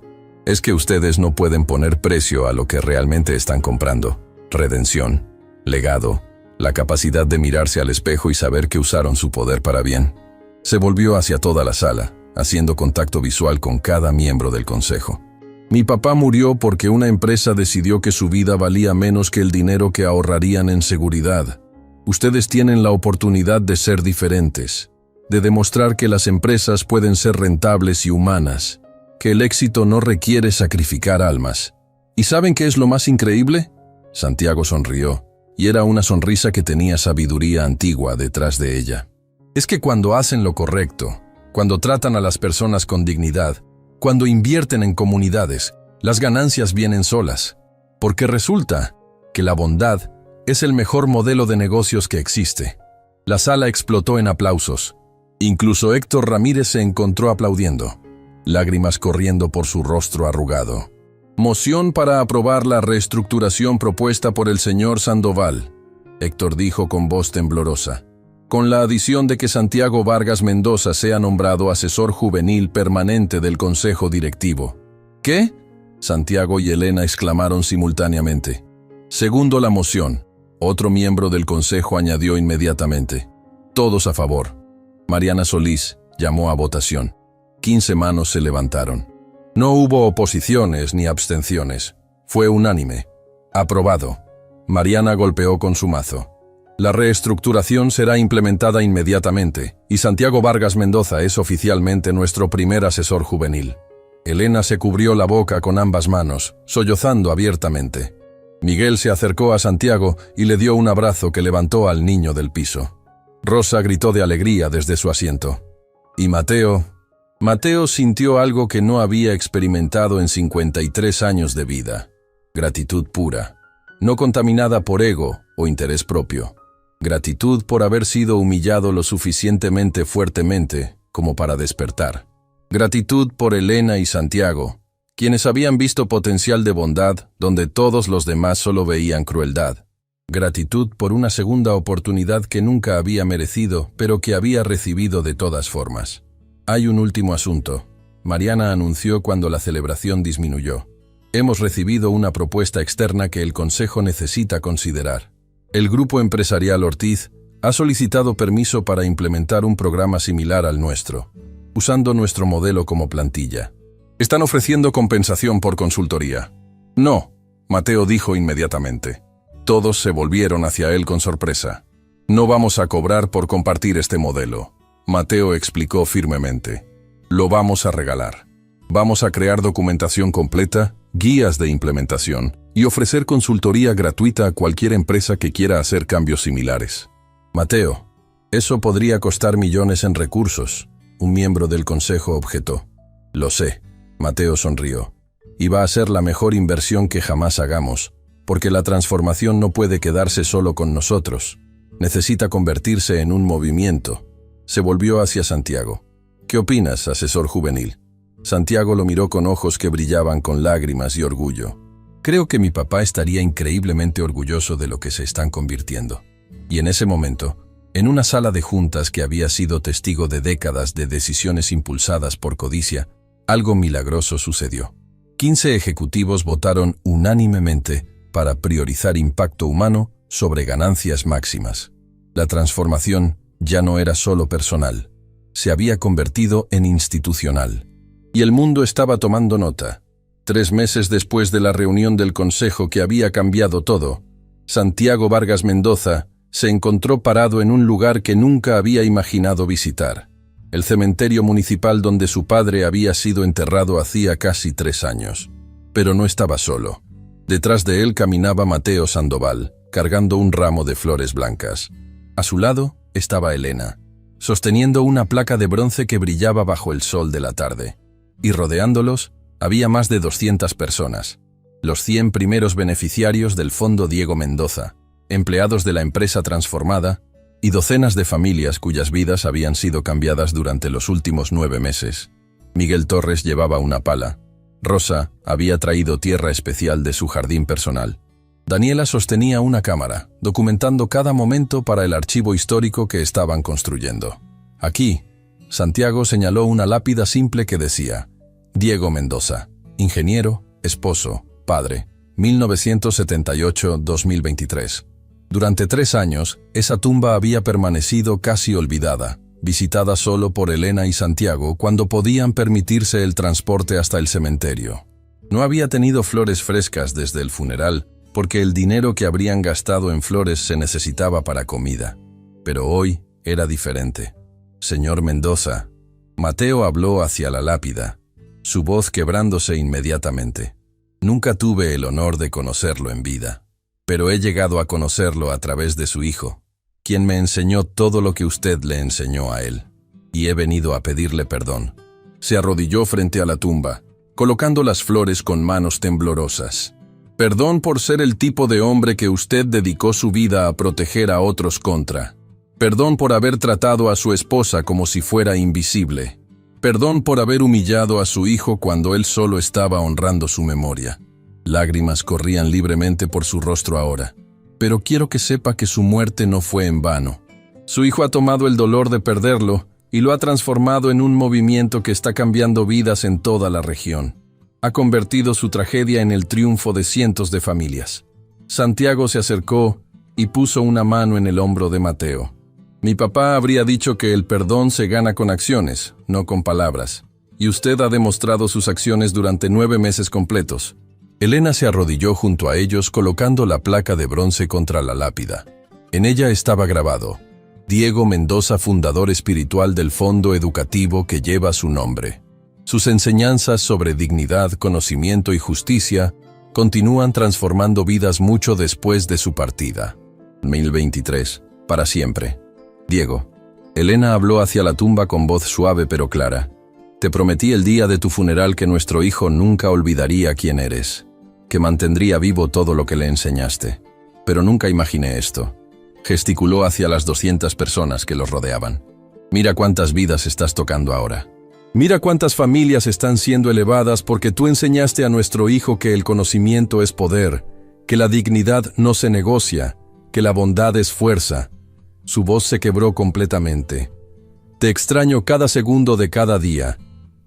es que ustedes no pueden poner precio a lo que realmente están comprando. Redención, legado, la capacidad de mirarse al espejo y saber que usaron su poder para bien. Se volvió hacia toda la sala, haciendo contacto visual con cada miembro del consejo. Mi papá murió porque una empresa decidió que su vida valía menos que el dinero que ahorrarían en seguridad. Ustedes tienen la oportunidad de ser diferentes, de demostrar que las empresas pueden ser rentables y humanas, que el éxito no requiere sacrificar almas. ¿Y saben qué es lo más increíble? Santiago sonrió, y era una sonrisa que tenía sabiduría antigua detrás de ella. Es que cuando hacen lo correcto, cuando tratan a las personas con dignidad, cuando invierten en comunidades, las ganancias vienen solas, porque resulta que la bondad es el mejor modelo de negocios que existe. La sala explotó en aplausos. Incluso Héctor Ramírez se encontró aplaudiendo, lágrimas corriendo por su rostro arrugado. Moción para aprobar la reestructuración propuesta por el señor Sandoval, Héctor dijo con voz temblorosa, con la adición de que Santiago Vargas Mendoza sea nombrado asesor juvenil permanente del Consejo Directivo. ¿Qué? Santiago y Elena exclamaron simultáneamente. Segundo la moción. Otro miembro del consejo añadió inmediatamente. Todos a favor. Mariana Solís llamó a votación. 15 manos se levantaron. No hubo oposiciones ni abstenciones. Fue unánime. Aprobado. Mariana golpeó con su mazo. La reestructuración será implementada inmediatamente y Santiago Vargas Mendoza es oficialmente nuestro primer asesor juvenil. Elena se cubrió la boca con ambas manos, sollozando abiertamente. Miguel se acercó a Santiago y le dio un abrazo que levantó al niño del piso. Rosa gritó de alegría desde su asiento. ¿Y Mateo? Mateo sintió algo que no había experimentado en 53 años de vida. Gratitud pura, no contaminada por ego o interés propio. Gratitud por haber sido humillado lo suficientemente fuertemente como para despertar. Gratitud por Elena y Santiago, quienes habían visto potencial de bondad donde todos los demás solo veían crueldad. Gratitud por una segunda oportunidad que nunca había merecido, pero que había recibido de todas formas. Hay un último asunto. Mariana anunció cuando la celebración disminuyó. Hemos recibido una propuesta externa que el Consejo necesita considerar. El Grupo Empresarial Ortiz ha solicitado permiso para implementar un programa similar al nuestro, usando nuestro modelo como plantilla. Están ofreciendo compensación por consultoría. No, Mateo dijo inmediatamente. Todos se volvieron hacia él con sorpresa. No vamos a cobrar por compartir este modelo. Mateo explicó firmemente. Lo vamos a regalar. Vamos a crear documentación completa, guías de implementación y ofrecer consultoría gratuita a cualquier empresa que quiera hacer cambios similares. Mateo, eso podría costar millones en recursos, un miembro del consejo objetó. Lo sé, Mateo sonrió. Y va a ser la mejor inversión que jamás hagamos, porque la transformación no puede quedarse solo con nosotros. Necesita convertirse en un movimiento. Se volvió hacia Santiago. ¿Qué opinas, asesor juvenil? Santiago lo miró con ojos que brillaban con lágrimas y orgullo. Creo que mi papá estaría increíblemente orgulloso de lo que se están convirtiendo. Y en ese momento, en una sala de juntas que había sido testigo de décadas de decisiones impulsadas por codicia, algo milagroso sucedió. 15 ejecutivos votaron unánimemente para priorizar impacto humano sobre ganancias máximas. La transformación ya no era solo personal, se había convertido en institucional. Y el mundo estaba tomando nota. 3 meses después de la reunión del Consejo que había cambiado todo, Santiago Vargas Mendoza se encontró parado en un lugar que nunca había imaginado visitar, el cementerio municipal donde su padre había sido enterrado hacía casi 3 años. Pero no estaba solo. Detrás de él caminaba Mateo Sandoval, cargando un ramo de flores blancas. A su lado estaba Elena, sosteniendo una placa de bronce que brillaba bajo el sol de la tarde. Y rodeándolos, había más de 200 personas. Los 100 primeros beneficiarios del Fondo Diego Mendoza, empleados de la empresa transformada, y docenas de familias cuyas vidas habían sido cambiadas durante los últimos 9 meses. Miguel Torres llevaba una pala. Rosa había traído tierra especial de su jardín personal. Daniela sostenía una cámara, documentando cada momento para el archivo histórico que estaban construyendo. Aquí, Santiago señaló una lápida simple que decía: Diego Mendoza, ingeniero, esposo, padre, 1978-2023. Durante 3 años, esa tumba había permanecido casi olvidada, visitada solo por Elena y Santiago cuando podían permitirse el transporte hasta el cementerio. No había tenido flores frescas desde el funeral, porque el dinero que habrían gastado en flores se necesitaba para comida. Pero hoy era diferente. Señor Mendoza, Mateo habló hacia la lápida, su voz quebrándose inmediatamente. Nunca tuve el honor de conocerlo en vida, pero he llegado a conocerlo a través de su hijo, quien me enseñó todo lo que usted le enseñó a él, y he venido a pedirle perdón. Se arrodilló frente a la tumba, colocando las flores con manos temblorosas. Perdón por ser el tipo de hombre que usted dedicó su vida a proteger a otros contra. Perdón por haber tratado a su esposa como si fuera invisible. Perdón por haber humillado a su hijo cuando él solo estaba honrando su memoria. Lágrimas corrían libremente por su rostro ahora. Pero quiero que sepa que su muerte no fue en vano. Su hijo ha tomado el dolor de perderlo y lo ha transformado en un movimiento que está cambiando vidas en toda la región. Ha convertido su tragedia en el triunfo de cientos de familias. Santiago se acercó y puso una mano en el hombro de Mateo. Mi papá habría dicho que el perdón se gana con acciones, no con palabras. Y usted ha demostrado sus acciones durante 9 meses completos. Elena se arrodilló junto a ellos colocando la placa de bronce contra la lápida. En ella estaba grabado: Diego Mendoza, fundador espiritual del fondo educativo que lleva su nombre. Sus enseñanzas sobre dignidad, conocimiento y justicia continúan transformando vidas mucho después de su partida. 2023, para siempre. Diego. Elena habló hacia la tumba con voz suave pero clara. Te prometí el día de tu funeral que nuestro hijo nunca olvidaría quién eres, que mantendría vivo todo lo que le enseñaste. Pero nunca imaginé esto. Gesticuló hacia las 200 personas que los rodeaban. Mira cuántas vidas estás tocando ahora. Mira cuántas familias están siendo elevadas porque tú enseñaste a nuestro hijo que el conocimiento es poder, que la dignidad no se negocia, que la bondad es fuerza. Su voz se quebró completamente. Te extraño cada segundo de cada día.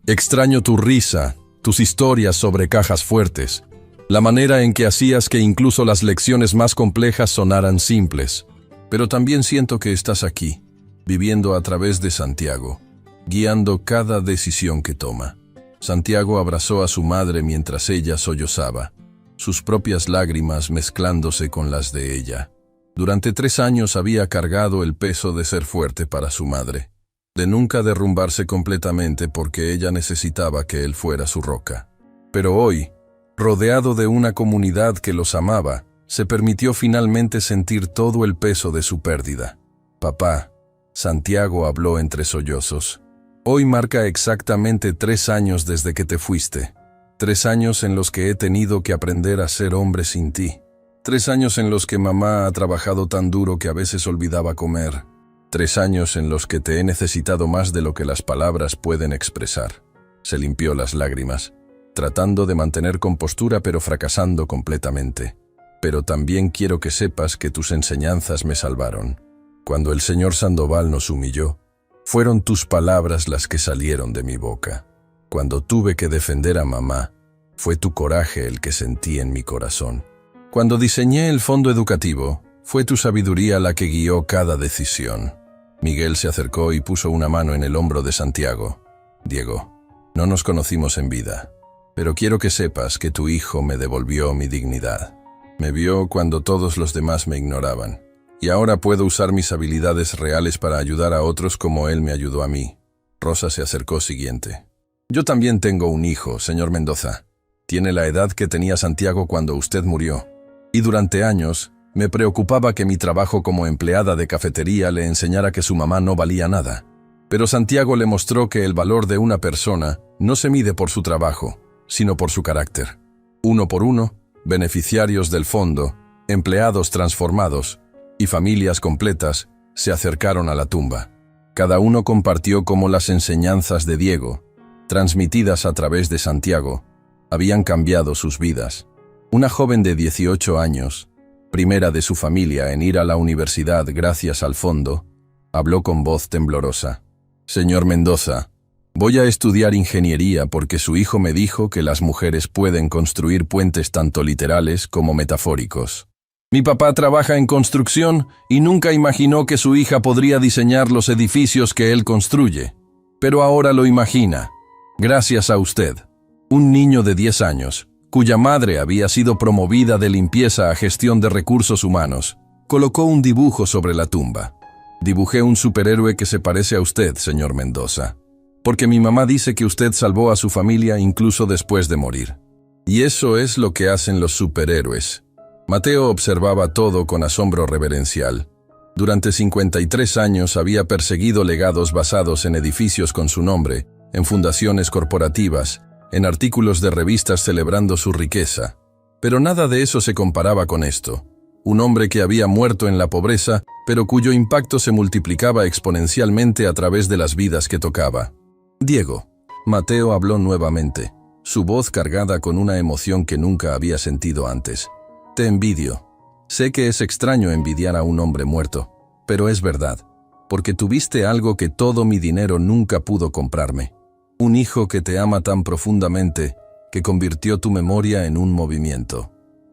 Extraño tu risa, tus historias sobre cajas fuertes, la manera en que hacías que incluso las lecciones más complejas sonaran simples. Pero también siento que estás aquí, viviendo a través de Santiago, guiando cada decisión que toma. Santiago abrazó a su madre mientras ella sollozaba, sus propias lágrimas mezclándose con las de ella. Durante 3 años había cargado el peso de ser fuerte para su madre, de nunca derrumbarse completamente porque ella necesitaba que él fuera su roca. Pero hoy, rodeado de una comunidad que los amaba, se permitió finalmente sentir todo el peso de su pérdida. Papá, Santiago habló entre sollozos. Hoy marca exactamente 3 años desde que te fuiste. 3 años en los que he tenido que aprender a ser hombre sin ti. 3 años en los que mamá ha trabajado tan duro que a veces olvidaba comer. 3 años en los que te he necesitado más de lo que las palabras pueden expresar. Se limpió las lágrimas, tratando de mantener compostura pero fracasando completamente. Pero también quiero que sepas que tus enseñanzas me salvaron. Cuando el señor Sandoval nos humilló, fueron tus palabras las que salieron de mi boca. Cuando tuve que defender a mamá, fue tu coraje el que sentí en mi corazón. Cuando diseñé el fondo educativo, fue tu sabiduría la que guió cada decisión. Miguel se acercó y puso una mano en el hombro de Santiago. Diego, no nos conocimos en vida, pero quiero que sepas que tu hijo me devolvió mi dignidad. Me vio cuando todos los demás me ignoraban, y ahora puedo usar mis habilidades reales para ayudar a otros como él me ayudó a mí. Rosa se acercó siguiente. Yo también tengo un hijo, señor Mendoza. Tiene la edad que tenía Santiago cuando usted murió. Y durante años, me preocupaba que mi trabajo como empleada de cafetería le enseñara que su mamá no valía nada. Pero Santiago le mostró que el valor de una persona no se mide por su trabajo, sino por su carácter. Uno por uno, beneficiarios del fondo, empleados transformados y familias completas se acercaron a la tumba. Cada uno compartió cómo las enseñanzas de Diego, transmitidas a través de Santiago, habían cambiado sus vidas. Una joven de 18 años, primera de su familia en ir a la universidad gracias al fondo, habló con voz temblorosa. Señor Mendoza, voy a estudiar ingeniería porque su hijo me dijo que las mujeres pueden construir puentes tanto literales como metafóricos. Mi papá trabaja en construcción y nunca imaginó que su hija podría diseñar los edificios que él construye. Pero ahora lo imagina, gracias a usted. Un niño de 10 años, cuya madre había sido promovida de limpieza a gestión de recursos humanos, colocó un dibujo sobre la tumba. Dibujé un superhéroe que se parece a usted, señor Mendoza, porque mi mamá dice que usted salvó a su familia incluso después de morir. Y eso es lo que hacen los superhéroes. Mateo observaba todo con asombro reverencial. Durante 53 años había perseguido legados basados en edificios con su nombre, en fundaciones corporativas, en artículos de revistas celebrando su riqueza. Pero nada de eso se comparaba con esto. Un hombre que había muerto en la pobreza, pero cuyo impacto se multiplicaba exponencialmente a través de las vidas que tocaba. Diego. Mateo habló nuevamente, su voz cargada con una emoción que nunca había sentido antes. Te envidio. Sé que es extraño envidiar a un hombre muerto, pero es verdad, porque tuviste algo que todo mi dinero nunca pudo comprarme. Un hijo que te ama tan profundamente que convirtió tu memoria en un movimiento.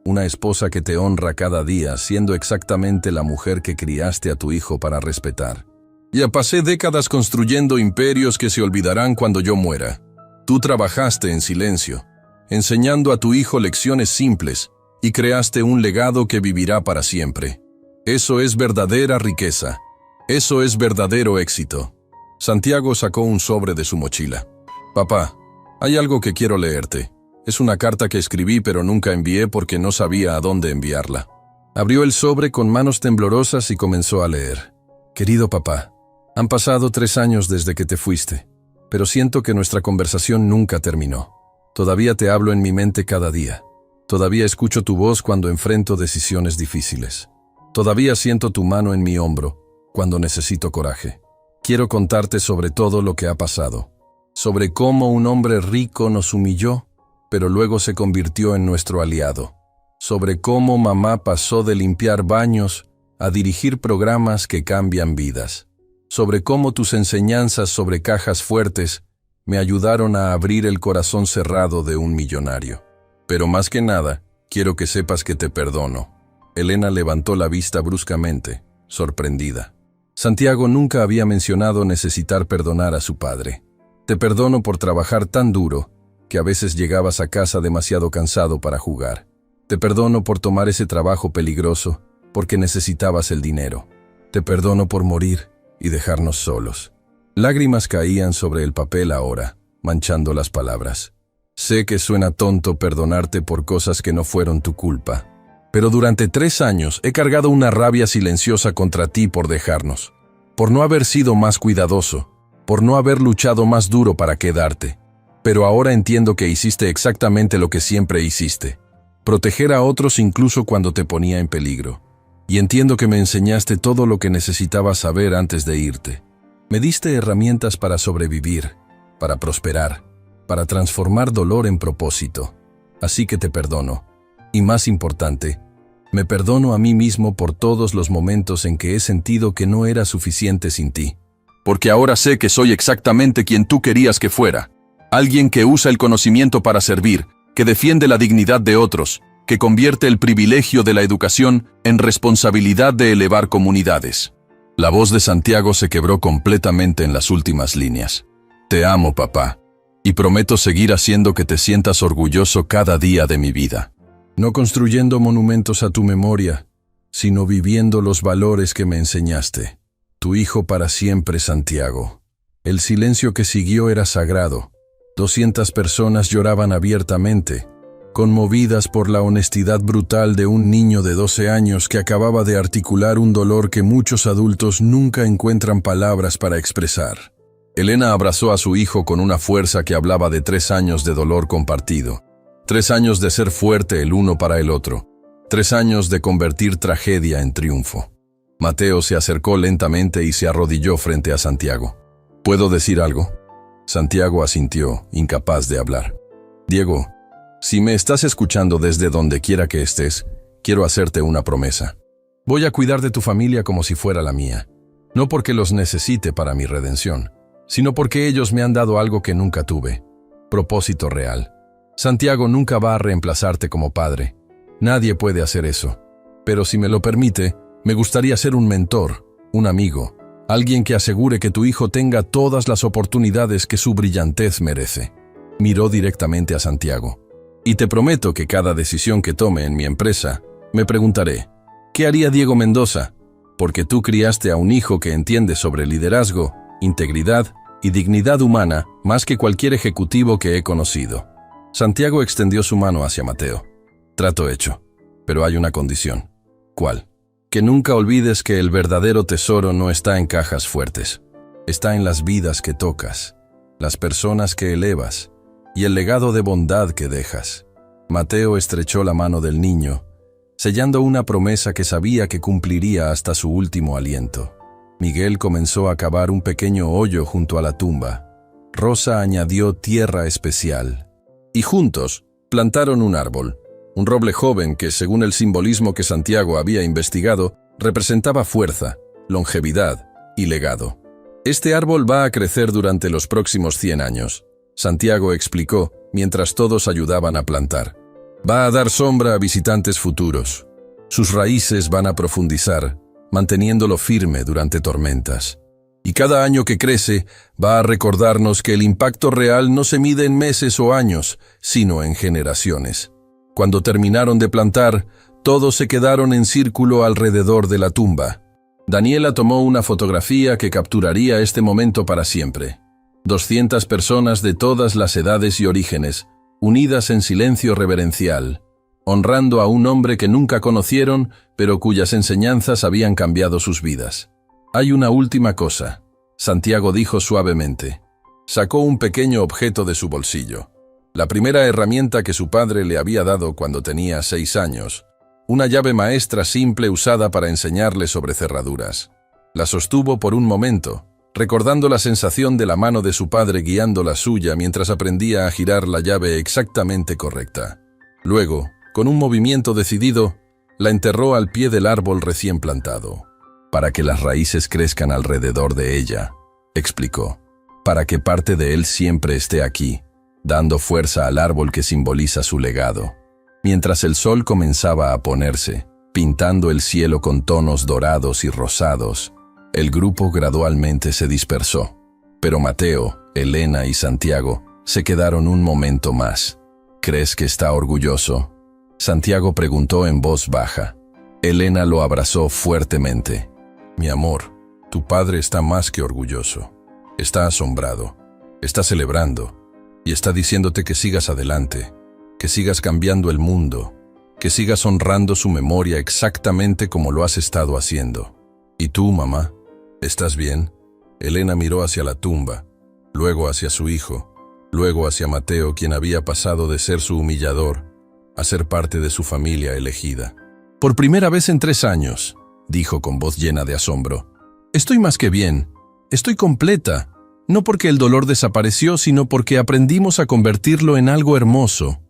una esposa que te honra cada día, siendo exactamente la mujer que criaste a tu hijo para respetar. Ya pasé décadas construyendo imperios que se olvidarán cuando yo muera. Tú trabajaste en silencio, enseñando a tu hijo lecciones simples, y creaste un legado que vivirá para siempre. Eso es verdadera riqueza. Eso es verdadero éxito. Santiago sacó un sobre de su mochila. Papá, hay algo que quiero leerte. Es una carta que escribí pero nunca envié porque no sabía a dónde enviarla. Abrió el sobre con manos temblorosas y comenzó a leer. Querido papá, han pasado 3 años desde que te fuiste, pero siento que nuestra conversación nunca terminó. Todavía te hablo en mi mente cada día. Todavía escucho tu voz cuando enfrento decisiones difíciles. Todavía siento tu mano en mi hombro cuando necesito coraje. Quiero contarte sobre todo lo que ha pasado, sobre cómo un hombre rico nos humilló, pero luego se convirtió en nuestro aliado, sobre cómo mamá pasó de limpiar baños a dirigir programas que cambian vidas, sobre cómo tus enseñanzas sobre cajas fuertes me ayudaron a abrir el corazón cerrado de un millonario. Pero más que nada, quiero que sepas que te perdono. Elena levantó la vista bruscamente, sorprendida. Santiago nunca había mencionado necesitar perdonar a su padre. Te perdono por trabajar tan duro que a veces llegabas a casa demasiado cansado para jugar. Te perdono por tomar ese trabajo peligroso porque necesitabas el dinero. Te perdono por morir y dejarnos solos. Lágrimas caían sobre el papel ahora, manchando las palabras. Sé que suena tonto perdonarte por cosas que no fueron tu culpa, pero durante 3 años he cargado una rabia silenciosa contra ti por dejarnos, por no haber sido más cuidadoso, por no haber luchado más duro para quedarte. Pero ahora entiendo que hiciste exactamente lo que siempre hiciste, proteger a otros incluso cuando te ponía en peligro. Y entiendo que me enseñaste todo lo que necesitabas saber antes de irte. Me diste herramientas para sobrevivir, para prosperar, para transformar dolor en propósito. Así que te perdono. Y más importante, me perdono a mí mismo por todos los momentos en que he sentido que no era suficiente sin ti. Porque ahora sé que soy exactamente quien tú querías que fuera. Alguien que usa el conocimiento para servir, que defiende la dignidad de otros, que convierte el privilegio de la educación en responsabilidad de elevar comunidades. La voz de Santiago se quebró completamente en las últimas líneas. Te amo, papá, y prometo seguir haciendo que te sientas orgulloso cada día de mi vida. No construyendo monumentos a tu memoria, sino viviendo los valores que me enseñaste. Tu hijo para siempre, Santiago. El silencio que siguió era sagrado. 200 personas lloraban abiertamente, conmovidas por la honestidad brutal de un niño de 12 años que acababa de articular un dolor que muchos adultos nunca encuentran palabras para expresar. Elena abrazó a su hijo con una fuerza que hablaba de 3 años de dolor compartido, 3 años de ser fuerte el uno para el otro, 3 años de convertir tragedia en triunfo. Mateo se acercó lentamente y se arrodilló frente a Santiago. ¿Puedo decir algo? Santiago asintió, incapaz de hablar. Diego, si me estás escuchando desde donde quiera que estés, quiero hacerte una promesa. Voy a cuidar de tu familia como si fuera la mía, no porque los necesite para mi redención, sino porque ellos me han dado algo que nunca tuve, propósito real. Santiago nunca va a reemplazarte como padre. Nadie puede hacer eso. Pero si me lo permite, me gustaría ser un mentor, un amigo, alguien que asegure que tu hijo tenga todas las oportunidades que su brillantez merece. Miró directamente a Santiago. Y te prometo que cada decisión que tome en mi empresa, me preguntaré, ¿qué haría Diego Mendoza? Porque tú criaste a un hijo que entiende sobre liderazgo, integridad y dignidad humana más que cualquier ejecutivo que he conocido. Santiago extendió su mano hacia Mateo. Trato hecho, pero hay una condición. ¿Cuál? Que nunca olvides que el verdadero tesoro no está en cajas fuertes. Está en las vidas que tocas, las personas que elevas y el legado de bondad que dejas. Mateo estrechó la mano del niño, sellando una promesa que sabía que cumpliría hasta su último aliento. Miguel comenzó a cavar un pequeño hoyo junto a la tumba. Rosa añadió tierra especial. Y juntos plantaron un árbol, un roble joven que, según el simbolismo que Santiago había investigado, representaba fuerza, longevidad y legado. Este árbol va a crecer durante los próximos 100 años, Santiago explicó mientras todos ayudaban a plantar. Va a dar sombra a visitantes futuros. Sus raíces van a profundizar, manteniéndolo firme durante tormentas. Y cada año que crece va a recordarnos que el impacto real no se mide en meses o años, sino en generaciones. Cuando terminaron de plantar, todos se quedaron en círculo alrededor de la tumba. Daniela tomó una fotografía que capturaría este momento para siempre. 200 personas de todas las edades y orígenes, unidas en silencio reverencial, honrando a un hombre que nunca conocieron, pero cuyas enseñanzas habían cambiado sus vidas. «Hay una última cosa», Santiago dijo suavemente. Sacó un pequeño objeto de su bolsillo. La primera herramienta que su padre le había dado cuando tenía 6 años. Una llave maestra simple usada para enseñarle sobre cerraduras. La sostuvo por un momento, recordando la sensación de la mano de su padre guiando la suya mientras aprendía a girar la llave exactamente correcta. Luego, con un movimiento decidido, la enterró al pie del árbol recién plantado. «Para que las raíces crezcan alrededor de ella», explicó. «Para que parte de él siempre esté aquí, dando fuerza al árbol que simboliza su legado». Mientras el sol comenzaba a ponerse, pintando el cielo con tonos dorados y rosados, el grupo gradualmente se dispersó. Pero Mateo, Elena y Santiago se quedaron un momento más. «¿Crees que está orgulloso?», Santiago preguntó en voz baja. Elena lo abrazó fuertemente. «Mi amor, tu padre está más que orgulloso. Está asombrado, está celebrando y está diciéndote que sigas adelante, que sigas cambiando el mundo, que sigas honrando su memoria exactamente como lo has estado haciendo. ¿Y tú, mamá? ¿Estás bien?». Elena miró hacia la tumba, luego hacia su hijo, luego hacia Mateo, quien había pasado de ser su humillador a ser parte de su familia elegida. «Por primera vez en 3 años», dijo con voz llena de asombro. «Estoy más que bien, estoy completa, no porque el dolor desapareció, sino porque aprendimos a convertirlo en algo hermoso».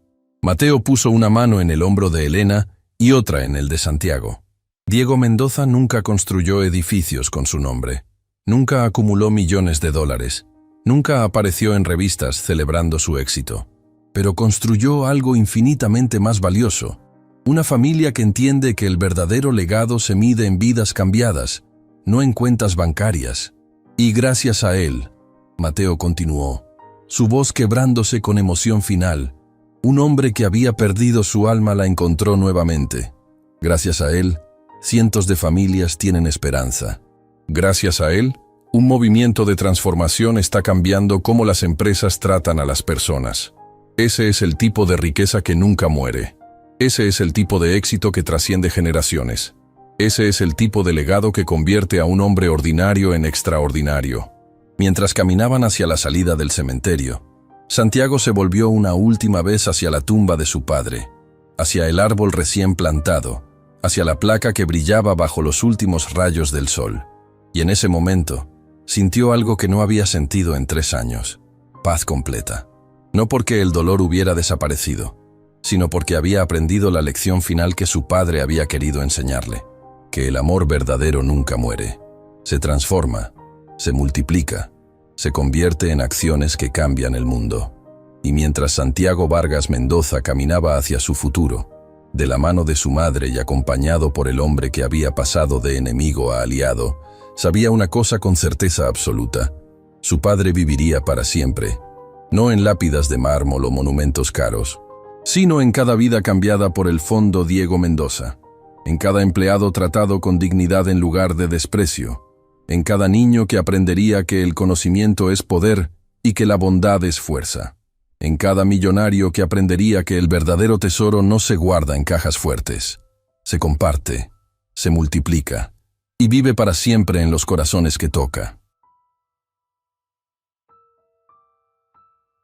Mateo puso una mano en el hombro de Elena y otra en el de Santiago. Diego Mendoza nunca construyó edificios con su nombre, nunca acumuló millones de dólares, nunca apareció en revistas celebrando su éxito, pero construyó algo infinitamente más valioso. Una familia que entiende que el verdadero legado se mide en vidas cambiadas, no en cuentas bancarias. Y gracias a él, Mateo continuó, su voz quebrándose con emoción final, un hombre que había perdido su alma la encontró nuevamente. Gracias a él, cientos de familias tienen esperanza. Gracias a él, un movimiento de transformación está cambiando cómo las empresas tratan a las personas. Ese es el tipo de riqueza que nunca muere. Ese es el tipo de éxito que trasciende generaciones. Ese es el tipo de legado que convierte a un hombre ordinario en extraordinario. Mientras caminaban hacia la salida del cementerio, Santiago se volvió una última vez hacia la tumba de su padre, hacia el árbol recién plantado, hacia la placa que brillaba bajo los últimos rayos del sol. Y en ese momento, sintió algo que no había sentido en 3 años: paz completa. No porque el dolor hubiera desaparecido, sino porque había aprendido la lección final que su padre había querido enseñarle, que el amor verdadero nunca muere, se transforma, se multiplica, se convierte en acciones que cambian el mundo. Y mientras Santiago Vargas Mendoza caminaba hacia su futuro, de la mano de su madre y acompañado por el hombre que había pasado de enemigo a aliado, sabía una cosa con certeza absoluta: su padre viviría para siempre, no en lápidas de mármol o monumentos caros, sino en cada vida cambiada por el Fondo Diego Mendoza, en cada empleado tratado con dignidad en lugar de desprecio, en cada niño que aprendería que el conocimiento es poder y que la bondad es fuerza, en cada millonario que aprendería que el verdadero tesoro no se guarda en cajas fuertes, se comparte, se multiplica y vive para siempre en los corazones que toca.